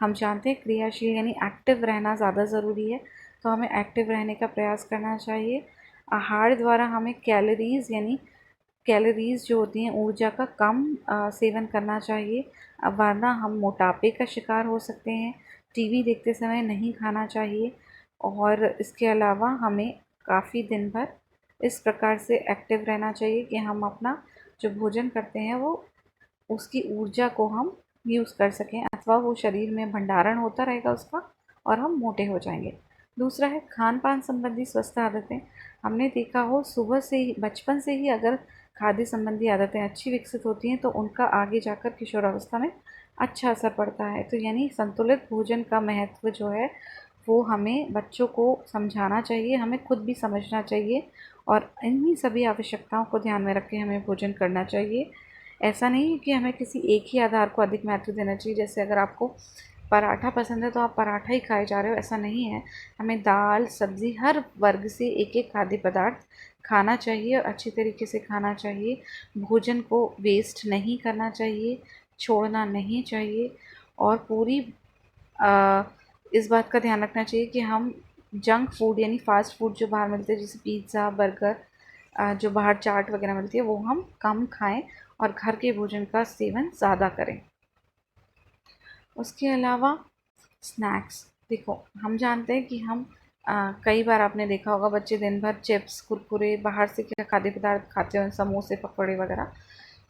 हम जानते हैं क्रियाशील यानी एक्टिव रहना ज़्यादा ज़रूरी है, तो हमें एक्टिव रहने का प्रयास करना चाहिए। आहार द्वारा हमें कैलोरीज़ जो होती हैं ऊर्जा का कम सेवन करना चाहिए, वरना हम मोटापे का शिकार हो सकते हैं। टीवी देखते समय नहीं खाना चाहिए, और इसके अलावा हमें काफ़ी दिन भर इस प्रकार से एक्टिव रहना चाहिए कि हम अपना जो भोजन करते हैं वो उसकी ऊर्जा को हम यूज़ कर सकें, अथवा वो शरीर में भंडारण होता रहेगा उसका और हम मोटे हो जाएंगे। दूसरा है खान पान संबंधी स्वस्थ आदतें। हमने देखा हो सुबह से ही, बचपन से ही अगर खाद्य संबंधी आदतें अच्छी विकसित होती हैं तो उनका आगे जाकर किशोरावस्था में अच्छा असर पड़ता है। तो यानी संतुलित भोजन का महत्व जो है वो हमें बच्चों को समझाना चाहिए, हमें खुद भी समझना चाहिए, और इन्हीं सभी आवश्यकताओं को ध्यान में रख के हमें भोजन करना चाहिए। ऐसा नहीं है कि हमें किसी एक ही आधार को अधिक महत्व देना चाहिए। जैसे अगर आपको पराठा पसंद है तो आप पराठा ही खाए जा रहे हो, ऐसा नहीं है। हमें दाल सब्ज़ी हर वर्ग से एक एक खाद्य पदार्थ खाना चाहिए और अच्छी तरीके से खाना चाहिए। भोजन को वेस्ट नहीं करना चाहिए, छोड़ना नहीं चाहिए और पूरी इस बात का ध्यान रखना चाहिए कि हम जंक फूड यानी फ़ास्ट फूड जो बाहर मिलते हैं जैसे पिज़्ज़ा, बर्गर, जो बाहर चाट वगैरह मिलती है वो हम कम खाएं और घर के भोजन का सेवन ज़्यादा करें। उसके अलावा स्नैक्स, देखो हम जानते हैं कि हम कई बार आपने देखा होगा बच्चे दिन भर चिप्स, कुरकुरे, बाहर से क्या खाद्य पदार्थ खाते हैं, समोसे, पकौड़े वगैरह,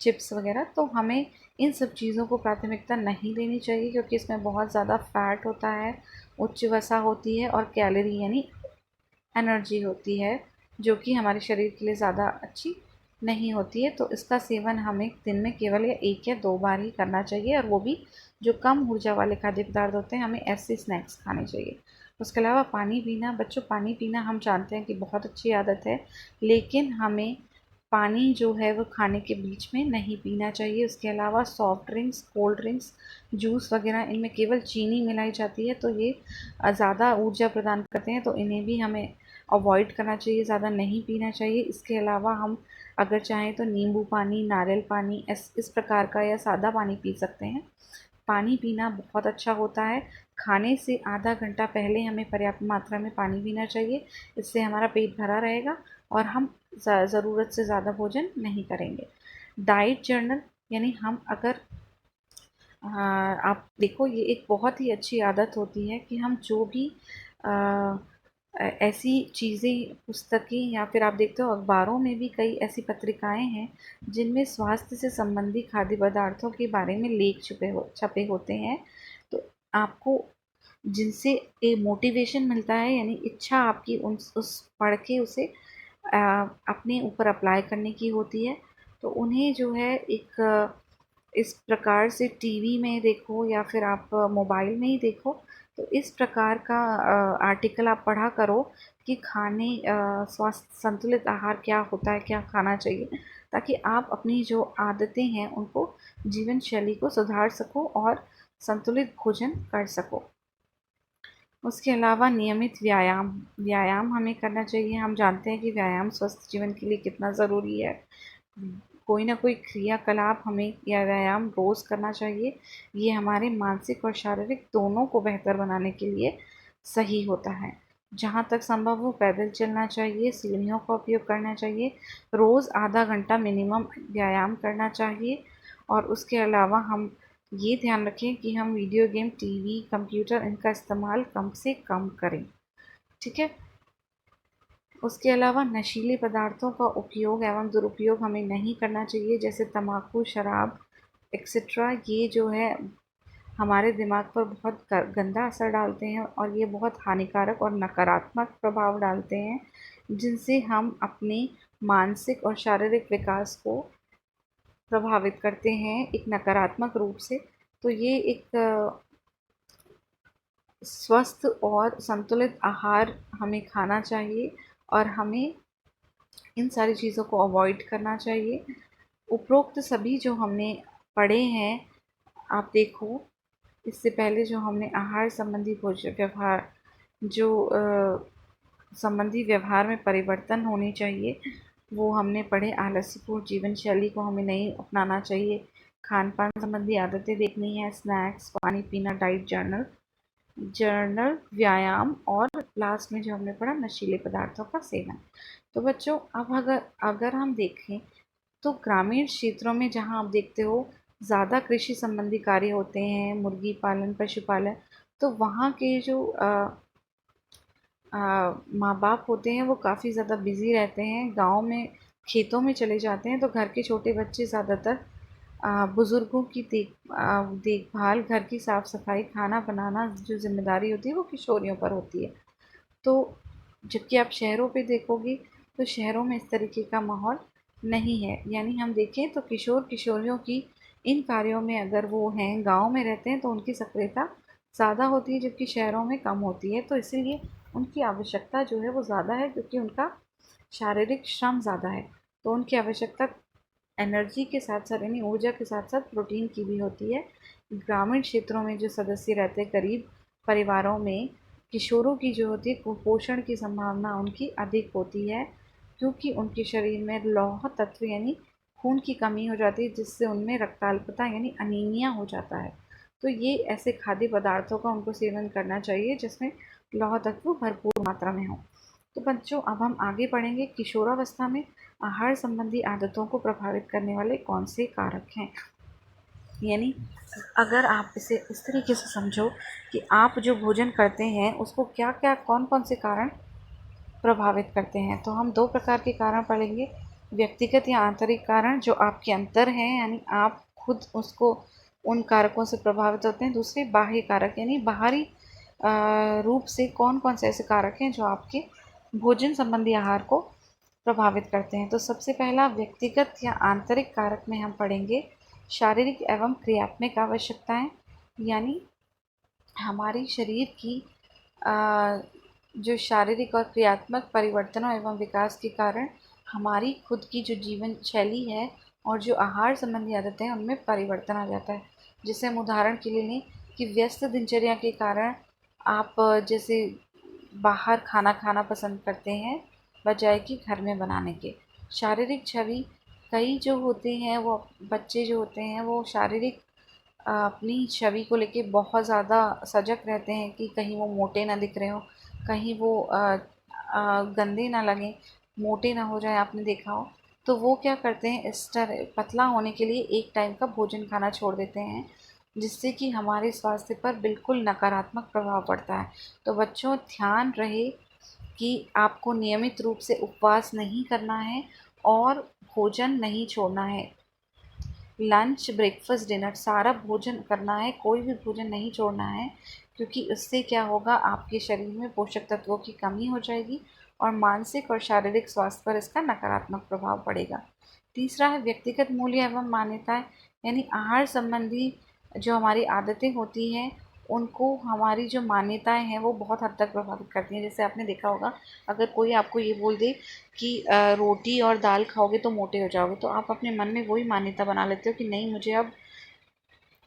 चिप्स वगैरह। तो हमें इन सब चीज़ों को प्राथमिकता नहीं देनी चाहिए क्योंकि इसमें बहुत ज़्यादा फैट होता है, उच्च वसा होती है और कैलोरी यानी एनर्जी होती है जो कि हमारे शरीर के लिए ज़्यादा अच्छी नहीं होती है। तो इसका सेवन हमें दिन में केवल या 1 या 2 बार ही करना चाहिए और वो भी जो कम ऊर्जा वाले खाद्य पदार्थ होते हैं, हमें ऐसे स्नैक्स खाने चाहिए। उसके अलावा पानी पीना, बच्चों पानी पीना हम जानते हैं कि बहुत अच्छी आदत है, लेकिन हमें पानी जो है वो खाने के बीच में नहीं पीना चाहिए। उसके अलावा soft drinks, cold drinks, juice वगैरह इनमें केवल चीनी मिलाई जाती है तो ये ज़्यादा ऊर्जा प्रदान करते हैं, तो इन्हें भी हमें अवॉइड करना चाहिए, ज़्यादा नहीं पीना चाहिए। इसके अलावा हम अगर चाहें तो नींबू पानी, नारियल पानी इस प्रकार का या सादा पानी पी सकते हैं। पानी पीना बहुत अच्छा होता है। खाने से आधा घंटा पहले हमें पर्याप्त मात्रा में पानी पीना चाहिए, इससे हमारा पेट भरा रहेगा और हम ज़रूरत से ज़्यादा भोजन नहीं करेंगे। डाइट जर्नल यानी हम अगर आप देखो ये एक बहुत ही अच्छी आदत होती है कि हम जो भी ऐसी चीज़ें, पुस्तकें या फिर आप देखते हो अखबारों में भी कई ऐसी पत्रिकाएं हैं जिनमें स्वास्थ्य से संबंधी खाद्य पदार्थों के बारे में लेख छपे होते हैं। तो आपको जिनसे एक मोटिवेशन मिलता है यानी इच्छा आपकी उस पढ़ के उसे अपने ऊपर अप्लाई करने की होती है। तो उन्हें जो है एक इस प्रकार से टीवी में देखो या फिर आप मोबाइल में ही देखो, तो इस प्रकार का आर्टिकल आप पढ़ा करो कि खाने स्वास्थ्य संतुलित आहार क्या होता है, क्या खाना चाहिए, ताकि आप अपनी जो आदतें हैं उनको जीवन शैली को सुधार सको और संतुलित भोजन कर सको। उसके अलावा नियमित व्यायाम हमें करना चाहिए। हम जानते हैं कि व्यायाम स्वस्थ जीवन के लिए कितना ज़रूरी है। कोई ना कोई क्रियाकलाप हमें या व्यायाम रोज़ करना चाहिए। ये हमारे मानसिक और शारीरिक दोनों को बेहतर बनाने के लिए सही होता है। जहाँ तक संभव हो पैदल चलना चाहिए, सीढ़ियों का उपयोग करना चाहिए, रोज़ आधा घंटा मिनिमम व्यायाम करना चाहिए और उसके अलावा हम ये ध्यान रखें कि हम वीडियो गेम, टीवी, कंप्यूटर इनका इस्तेमाल कम से कम करें। ठीक है? उसके अलावा नशीले पदार्थों का उपयोग एवं दुरुपयोग हमें नहीं करना चाहिए, जैसे तम्बाकू, शराब एक्सेट्रा। ये जो है हमारे दिमाग पर बहुत गंदा असर डालते हैं और ये बहुत हानिकारक और नकारात्मक प्रभाव डालते हैं, जिनसे हम अपने मानसिक और शारीरिक विकास को प्रभावित करते हैं एक नकारात्मक रूप से। तो ये एक स्वस्थ और संतुलित आहार हमें खाना चाहिए और हमें इन सारी चीज़ों को अवॉइड करना चाहिए। उपरोक्त सभी जो हमने पढ़े हैं, आप देखो इससे पहले जो हमने आहार संबंधी भोजन व्यवहार जो संबंधी व्यवहार में परिवर्तन होने चाहिए वो हमने पढ़े। आलस्यपूर्ण जीवन शैली को हमें नहीं अपनाना चाहिए। खान पान संबंधी आदतें देखनी है, स्नैक्स, पानी पीना, डाइट जर्नल, व्यायाम और लास्ट में जो हमने पढ़ा नशीले पदार्थों का सेवन। तो बच्चों अब अगर अगर हम देखें तो ग्रामीण क्षेत्रों में जहाँ आप देखते हो ज़्यादा कृषि संबंधी कार्य होते हैं, मुर्गी पालन, पशुपालन, तो वहाँ के जो माँ बाप होते हैं वो काफ़ी ज़्यादा बिज़ी रहते हैं। गाँव में खेतों में चले जाते हैं तो घर के छोटे बच्चे ज़्यादातर बुज़ुर्गों की देखभाल, घर की साफ़ सफाई, खाना बनाना जो ज़िम्मेदारी होती है वो किशोरियों पर होती है। तो जबकि आप शहरों पे देखोगे तो शहरों में इस तरीके का माहौल नहीं है। यानी हम देखें तो किशोर किशोरियों की इन कार्यों में अगर वो हैं, गाँव में रहते हैं तो उनकी सक्रियता ज़्यादा होती है जबकि शहरों में कम होती है। तो इसीलिए उनकी आवश्यकता जो है वो ज़्यादा है क्योंकि उनका शारीरिक श्रम ज़्यादा है। तो उनकी आवश्यकता एनर्जी के साथ साथ यानी ऊर्जा के साथ साथ प्रोटीन की भी होती है। ग्रामीण क्षेत्रों में जो सदस्य रहते हैं गरीब परिवारों में, किशोरों की जो होती है कुपोषण की संभावना उनकी अधिक होती है, क्योंकि उनके शरीर में लौह तत्व यानी खून की कमी हो जाती है, जिससे उनमें रक्ताल्पता यानी अनीमिया हो जाता है। तो ये ऐसे खाद्य पदार्थों का उनको सेवन करना चाहिए जिसमें लौह तत्व भरपूर मात्रा में हो। तो बच्चों, अब हम आगे बढ़ेंगे। किशोरावस्था में आहार संबंधी आदतों को प्रभावित करने वाले कौन से कारक हैं। यानी अगर आप इसे इस तरीके से समझो कि आप जो भोजन करते हैं उसको क्या क्या कौन कौन से कारण प्रभावित करते हैं, तो हम दो प्रकार के कारण पढ़ेंगे। व्यक्तिगत या आंतरिक कारण जो आपके अंदर हैं, यानी आप खुद उसको उन कारकों से प्रभावित होते हैं। दूसरे बाह्य कारक यानी बाहरी रूप से कौन कौन से ऐसे कारक हैं जो आपके भोजन संबंधी आहार को प्रभावित करते हैं। तो सबसे पहला व्यक्तिगत या आंतरिक कारक में हम पढ़ेंगे शारीरिक एवं क्रियात्मक आवश्यकताएं, यानी हमारी शरीर की जो शारीरिक और क्रियात्मक परिवर्तनों एवं विकास के कारण हमारी खुद की जो जीवन शैली है और जो आहार संबंधी आदतें हैं उनमें परिवर्तन आ जाता है। जैसे हम उदाहरण के लिए लें कि व्यस्त दिनचर्या के कारण आप जैसे बाहर खाना खाना पसंद करते हैं बजाय कि घर में बनाने के। शारीरिक छवि कई जो होते हैं वो बच्चे जो होते हैं वो शारीरिक अपनी छवि को लेके बहुत ज़्यादा सजग रहते हैं कि कहीं वो मोटे ना दिख रहे हो, कहीं वो गंदे ना लगें, मोटे ना हो जाए, आपने देखा हो। तो वो क्या करते हैं, इस तरह पतला होने के लिए एक टाइम का भोजन खाना छोड़ देते हैं, जिससे कि हमारे स्वास्थ्य पर बिल्कुल नकारात्मक प्रभाव पड़ता है। तो बच्चों, ध्यान रहे कि आपको नियमित रूप से उपवास नहीं करना है और भोजन नहीं छोड़ना है। लंच, ब्रेकफास्ट, डिनर सारा भोजन करना है, कोई भी भोजन नहीं छोड़ना है, क्योंकि इससे क्या होगा, आपके शरीर में पोषक तत्वों की कमी हो जाएगी और मानसिक और शारीरिक स्वास्थ्य पर इसका नकारात्मक प्रभाव पड़ेगा। तीसरा है व्यक्तिगत मूल्य एवं मान्यताएं, यानी आहार संबंधी जो हमारी आदतें होती हैं उनको हमारी जो मान्यताएं हैं वो बहुत हद तक प्रभावित करती हैं। जैसे आपने देखा होगा, अगर कोई आपको ये बोल दे कि रोटी और दाल खाओगे तो मोटे हो जाओगे, तो आप अपने मन में वही मान्यता बना लेते हो कि नहीं, मुझे अब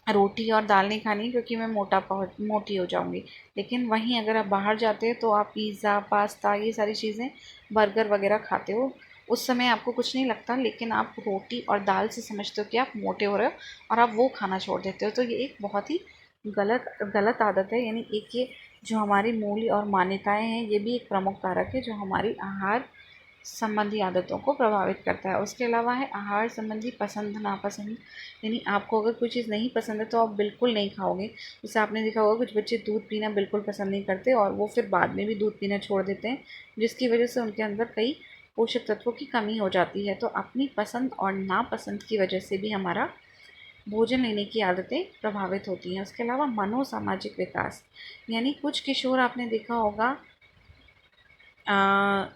रोटी और दाल नहीं खानी क्योंकि मैं मोटी हो जाऊंगी। लेकिन वहीं अगर आप बाहर जाते हो तो आप पिज़्ज़ा, पास्ता, ये सारी चीज़ें, बर्गर वगैरह खाते हो, उस समय आपको कुछ नहीं लगता, लेकिन आप रोटी और दाल से समझते हो कि आप मोटे हो रहे हो और आप वो खाना छोड़ देते हो। तो ये एक बहुत ही गलत गलत आदत है। यानी एक ये जो हमारी मूल्य और मान्यताएं हैं, ये भी एक प्रमुख कारक है जो हमारी आहार संबंधी आदतों को प्रभावित करता है। उसके अलावा है आहार संबंधी पसंद नापसंद, यानी आपको अगर कोई चीज़ नहीं पसंद है तो आप बिल्कुल नहीं खाओगे। जैसे आपने देखा होगा, कुछ बच्चे दूध पीना बिल्कुल पसंद नहीं करते और वो फिर बाद में भी दूध पीना छोड़ देते हैं, जिसकी वजह से उनके अंदर कई पोषक तत्वों की कमी हो जाती है। तो अपनी पसंद और नापसंद की वजह से भी हमारा भोजन लेने की आदतें प्रभावित होती हैं। उसके अलावा मनोसामाजिक विकास, यानी कुछ किशोर आपने देखा होगा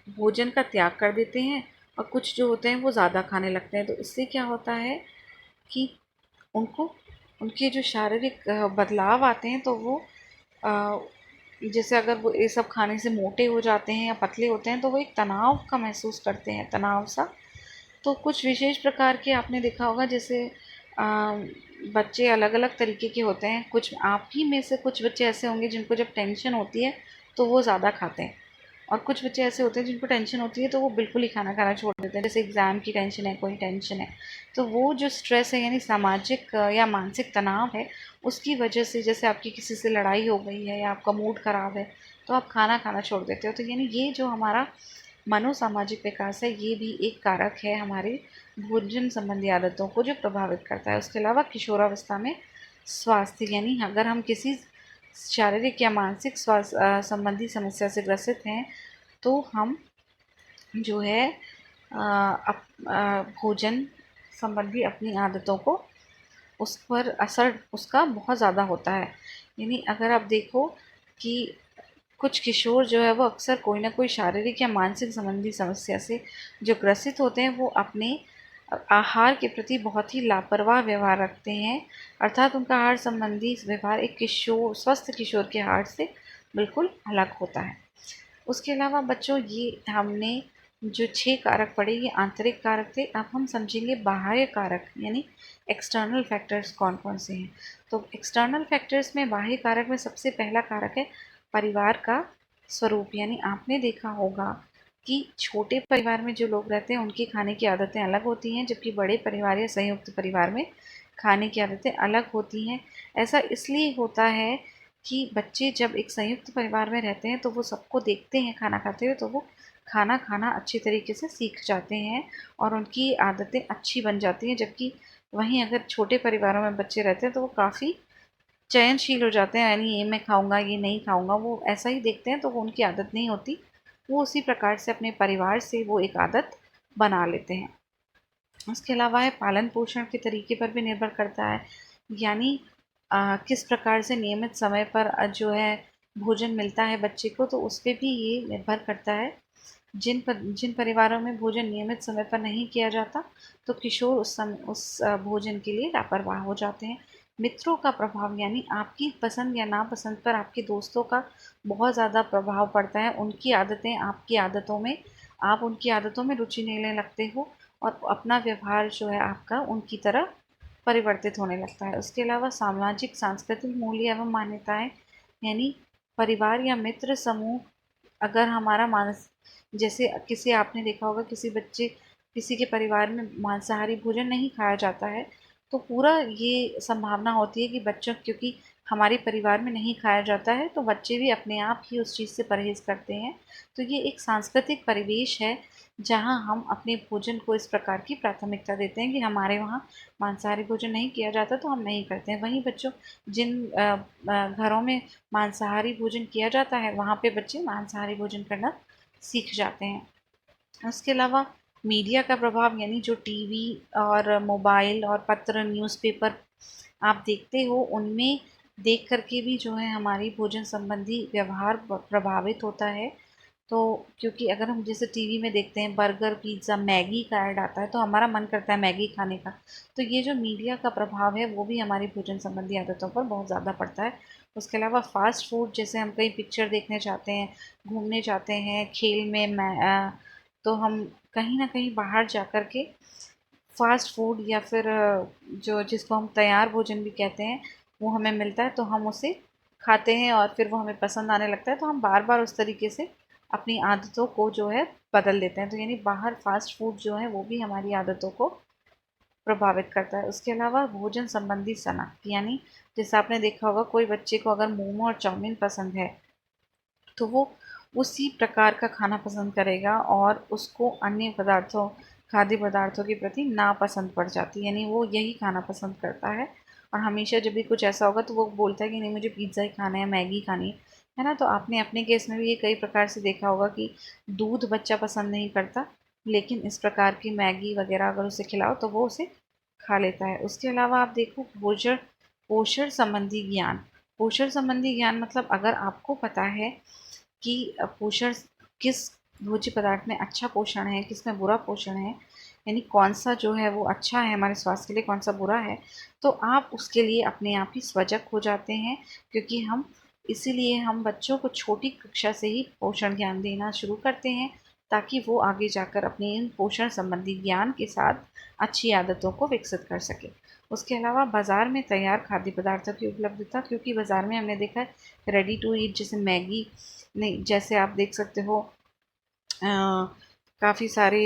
भोजन का त्याग कर देते हैं और कुछ जो होते हैं वो ज़्यादा खाने लगते हैं। तो इससे क्या होता है कि उनको उनके जो शारीरिक बदलाव आते हैं, तो वो अ, जैसे अगर वो ये सब खाने से मोटे हो जाते हैं या पतले होते हैं तो वो एक तनाव का महसूस करते हैं, तनाव सा। तो कुछ विशेष प्रकार के आपने देखा होगा, जैसे बच्चे अलग अलग तरीके के होते हैं। कुछ आप ही में से कुछ बच्चे ऐसे होंगे जिनको जब टेंशन होती है तो वो ज़्यादा खाते हैं, और कुछ बच्चे ऐसे होते हैं जिनको टेंशन होती है तो वो बिल्कुल ही खाना खाना छोड़ देते हैं। जैसे एग्ज़ाम की टेंशन है, कोई टेंशन है, तो वो जो स्ट्रेस है यानी सामाजिक या मानसिक तनाव है, उसकी वजह से, जैसे आपकी किसी से लड़ाई हो गई है या आपका मूड ख़राब है, तो आप खाना खाना छोड़ देते हो। तो यानी ये जो हमारा मनोसामाजिक विकास है, ये भी एक कारक है हमारे भोजन संबंधी आदतों को जो प्रभावित करता है। उसके अलावा किशोरावस्था में स्वास्थ्य, यानी अगर हम किसी शारीरिक या मानसिक स्वास्थ्य संबंधी समस्या से ग्रसित हैं तो हम जो है भोजन संबंधी अपनी आदतों को, उस पर असर उसका बहुत ज़्यादा होता है। यानी अगर आप देखो कि कुछ किशोर जो है वो अक्सर कोई ना कोई शारीरिक या मानसिक संबंधी समस्या से जो ग्रसित होते हैं, वो अपने आहार के प्रति बहुत ही लापरवाह व्यवहार रखते हैं। अर्थात उनका आहार संबंधी व्यवहार एक किशोर, स्वस्थ किशोर के आहार से बिल्कुल अलग होता है। उसके अलावा बच्चों, ये हमने जो 6 कारक पढ़े ये आंतरिक कारक थे। अब हम समझेंगे बाह्य कारक यानी एक्सटर्नल फैक्टर्स कौन कौन से हैं। तो एक्सटर्नल फैक्टर्स में बाह्य कारक में सबसे पहला कारक है परिवार का स्वरूप। यानी आपने देखा होगा कि छोटे परिवार में जो लोग रहते हैं उनकी खाने की आदतें अलग होती हैं, जबकि बड़े परिवार या संयुक्त परिवार में खाने की आदतें अलग होती हैं। ऐसा इसलिए होता है कि बच्चे जब एक संयुक्त परिवार में रहते हैं तो वो सबको देखते हैं खाना खाते हुए, तो वो खाना खाना अच्छी तरीके से सीख जाते हैं और उनकी आदतें अच्छी बन जाती हैं। जबकि वहीं अगर छोटे परिवारों में बच्चे रहते हैं तो वो काफ़ी चयनशील हो जाते हैं, यानी ये मैं खाऊंगा ये नहीं खाऊंगा, वो ऐसा ही देखते हैं, तो वो उनकी आदत नहीं होती। वो उसी प्रकार से अपने परिवार से वो एक आदत बना लेते हैं। उसके अलावा है पालन पोषण के तरीके पर भी निर्भर करता है। यानी किस प्रकार से नियमित समय पर जो है भोजन मिलता है बच्चे को, तो उस पर भी ये निर्भर करता है। जिन परिवारों में भोजन नियमित समय पर नहीं किया जाता तो किशोर उस भोजन के लिए लापरवाह हो जाते हैं। मित्रों का प्रभाव यानी आपकी पसंद या नापसंद पर आपके दोस्तों का बहुत ज़्यादा प्रभाव पड़ता है। उनकी आदतें आपकी आदतों में, आप उनकी आदतों में रुचि लेने लगते हो और अपना व्यवहार जो है आपका उनकी तरह परिवर्तित होने लगता है। उसके अलावा सामाजिक सांस्कृतिक मूल्य एवं मान्यताएं यानी परिवार या मित्र समूह, अगर हमारा मानस जैसे किसी आपने देखा होगा किसी के परिवार में मांसाहारी भोजन नहीं खाया जाता है, तो पूरा ये संभावना होती है कि बच्चों, क्योंकि हमारे परिवार में नहीं खाया जाता है तो बच्चे भी अपने आप ही उस चीज़ से परहेज़ करते हैं। तो ये एक सांस्कृतिक परिवेश है जहाँ हम अपने भोजन को इस प्रकार की प्राथमिकता देते हैं कि हमारे वहाँ मांसाहारी भोजन नहीं किया जाता तो हम नहीं करते हैं। वहीं बच्चों जिन घरों में मांसाहारी भोजन किया जाता है वहाँ पे बच्चे मांसाहारी भोजन करना सीख जाते हैं। उसके अलावा मीडिया का प्रभाव यानी जो टीवी और मोबाइल और पत्र न्यूज़पेपर आप देखते हो, उनमें देख करके भी जो है हमारी भोजन संबंधी व्यवहार प्रभावित होता है। तो क्योंकि अगर हम जैसे टीवी में देखते हैं बर्गर पिज़्ज़ा मैगी का ऐड आता है तो हमारा मन करता है मैगी खाने का। तो ये जो मीडिया का प्रभाव है वो भी हमारी भोजन संबंधी आदतों पर बहुत ज़्यादा पड़ता है। उसके अलावा फ़ास्ट फूड, जैसे हम कहीं पिक्चर देखने जाते हैं, घूमने जाते हैं, खेल में तो हम कहीं न कहीं बाहर जा कर के फ़ास्ट फूड या फिर जो जिसको हम तैयार भोजन भी कहते हैं, वो हमें मिलता है तो हम उसे खाते हैं और फिर वो हमें पसंद आने लगता है, तो हम बार-बार उस तरीके से अपनी आदतों को जो है बदल देते हैं। तो यानी बाहर फ़ास्ट फूड जो है वो भी हमारी आदतों को प्रभावित करता है। उसके अलावा भोजन संबंधी शनाख्त यानी जैसे आपने देखा होगा कोई बच्चे को अगर मोमो और चाउमीन पसंद है, तो वो उसी प्रकार का खाना पसंद करेगा और उसको अन्य पदार्थों, खाद्य पदार्थों के प्रति नापसंद पड़ जाती है, यानी वो यही खाना पसंद करता है। और हमेशा जब भी कुछ ऐसा होगा तो वो बोलता है कि नहीं मुझे पिज़्ज़ा ही खाना है, मैगी खानी है ना। तो आपने अपने केस में भी ये कई प्रकार से देखा होगा कि दूध बच्चा पसंद नहीं करता, लेकिन इस प्रकार की मैगी वगैरह अगर उसे खिलाओ तो वो उसे खा लेता है। उसके अलावा आप देखो भोजन पोषण संबंधी ज्ञान। पोषण संबंधी ज्ञान मतलब अगर आपको पता है कि पोषण किस भोज्य पदार्थ में अच्छा पोषण है, किसमें बुरा पोषण है, यानी कौन-सा जो है वो अच्छा है हमारे स्वास्थ्य के लिए, कौन-सा बुरा है, तो आप उसके लिए अपने आप ही सजग हो जाते हैं। क्योंकि इसीलिए हम बच्चों को छोटी कक्षा से ही पोषण ज्ञान देना शुरू करते हैं, ताकि वो आगे जाकर अपने इन पोषण संबंधी ज्ञान के साथ अच्छी आदतों को विकसित कर सकें। उसके अलावा बाज़ार में तैयार खाद्य पदार्थों की उपलब्धता, क्योंकि बाज़ार में हमने देखा है रेडी टू ईट जैसे मैगी नहीं, जैसे आप देख सकते हो काफ़ी सारे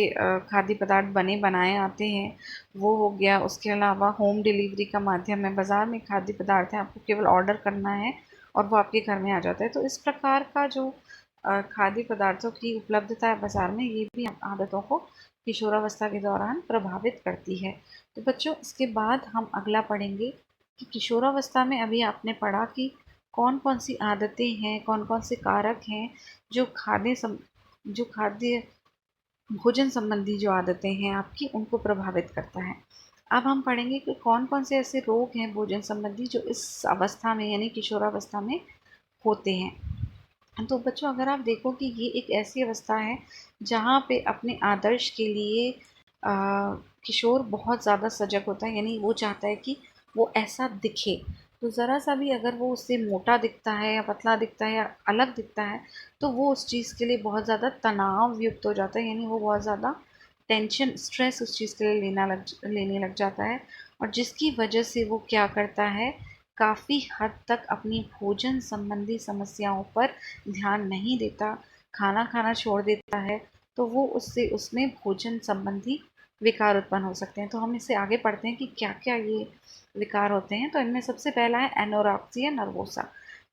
खाद्य पदार्थ बने बनाए आते हैं, वो हो गया। उसके अलावा होम डिलीवरी का माध्यम है, बाज़ार में खाद्य पदार्थ हैं, आपको केवल ऑर्डर करना है और वो आपके घर में आ जाता है। तो इस प्रकार का जो खाद्य पदार्थों की उपलब्धता है बाज़ार में, ये भी आदतों को किशोरावस्था के दौरान प्रभावित करती है। तो बच्चों इसके बाद हम अगला पढ़ेंगे कि किशोरावस्था में अभी आपने पढ़ा कि कौन-कौन सी आदतें हैं, कौन-कौन से कारक हैं जो खाद्य भोजन संबंधी जो आदतें हैं आपकी उनको प्रभावित करता है। अब हम पढ़ेंगे कि कौन-कौन से ऐसे रोग हैं भोजन संबंधी जो इस अवस्था में यानी किशोरावस्था में होते हैं। तो बच्चों अगर आप देखो कि ये एक ऐसी अवस्था है जहाँ पे अपने आदर्श के लिए किशोर बहुत ज़्यादा सजग होता है, यानी वो चाहता है कि वो ऐसा दिखे। तो ज़रा सा भी अगर वो उससे मोटा दिखता है या पतला दिखता है या अलग दिखता है, तो वो उस चीज़ के लिए बहुत ज़्यादा तनाव युक्त हो जाता है, यानी वो बहुत ज़्यादा टेंशन, स्ट्रेस उस चीज़ के लिए लेने लग जाता है, और जिसकी वजह से वो क्या करता है, काफ़ी हद तक अपनी भोजन संबंधी समस्याओं पर ध्यान नहीं देता, खाना खाना छोड़ देता है, तो वो उससे उसमें भोजन संबंधी विकार उत्पन्न हो सकते हैं। तो हम इससे आगे पढ़ते हैं कि क्या-क्या ये विकार होते हैं। तो इनमें सबसे पहला है एनोरेक्सिया नर्वोसा।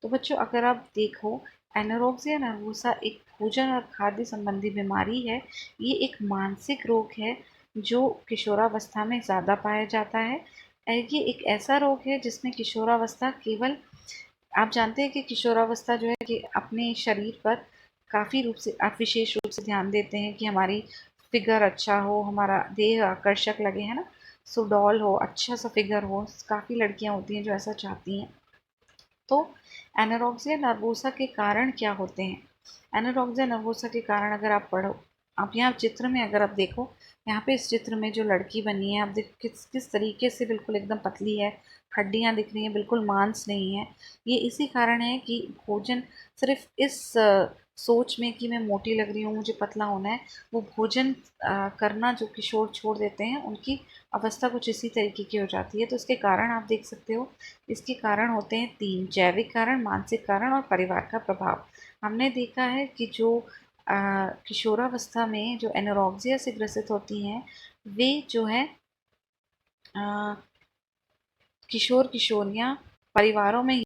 तो बच्चों, अगर आप देखो, एनोरेक्सिया नर्वोसा एक भोजन और खाद्य संबंधी बीमारी है। ये एक मानसिक रोग है जो किशोरावस्था में ज़्यादा पाया जाता है। ये एक ऐसा रोग है जिसमें किशोरावस्था केवल, आप जानते हैं कि किशोरावस्था जो है कि अपने शरीर पर काफ़ी रूप से, आप विशेष रूप से ध्यान देते हैं कि हमारी फिगर अच्छा हो, हमारा देह आकर्षक लगे, है ना, सुडौल हो, अच्छा सा फिगर हो, काफ़ी लड़कियां होती हैं जो ऐसा चाहती हैं। तो एनोरेक्सिया नर्वोसा के कारण क्या होते हैं? एनोरेक्सिया नर्वोसा के कारण अगर आप पढ़ो, आप यहाँ चित्र में अगर आप देखो, यहाँ पे इस चित्र में जो लड़की बनी है, आप देखो किस किस तरीके से बिल्कुल एकदम पतली है, हड्डियाँ दिख रही हैं, बिल्कुल मांस नहीं है। ये इसी कारण है कि भोजन सिर्फ इस सोच में कि मैं मोटी लग रही हूँ, मुझे पतला होना है, वो भोजन करना जो किशोर छोड़ देते हैं, उनकी अवस्था कुछ इसी तरीके की हो जाती है। तो इसके कारण आप देख सकते हो, इसके कारण होते हैं 3: जैविक कारण, मानसिक कारण और परिवार का प्रभाव। हमने देखा है कि जो किशोरावस्था में जो एनोरेक्सिया से ग्रसित होती हैं, वे जो है किशोर किशोरियाँ परिवारों में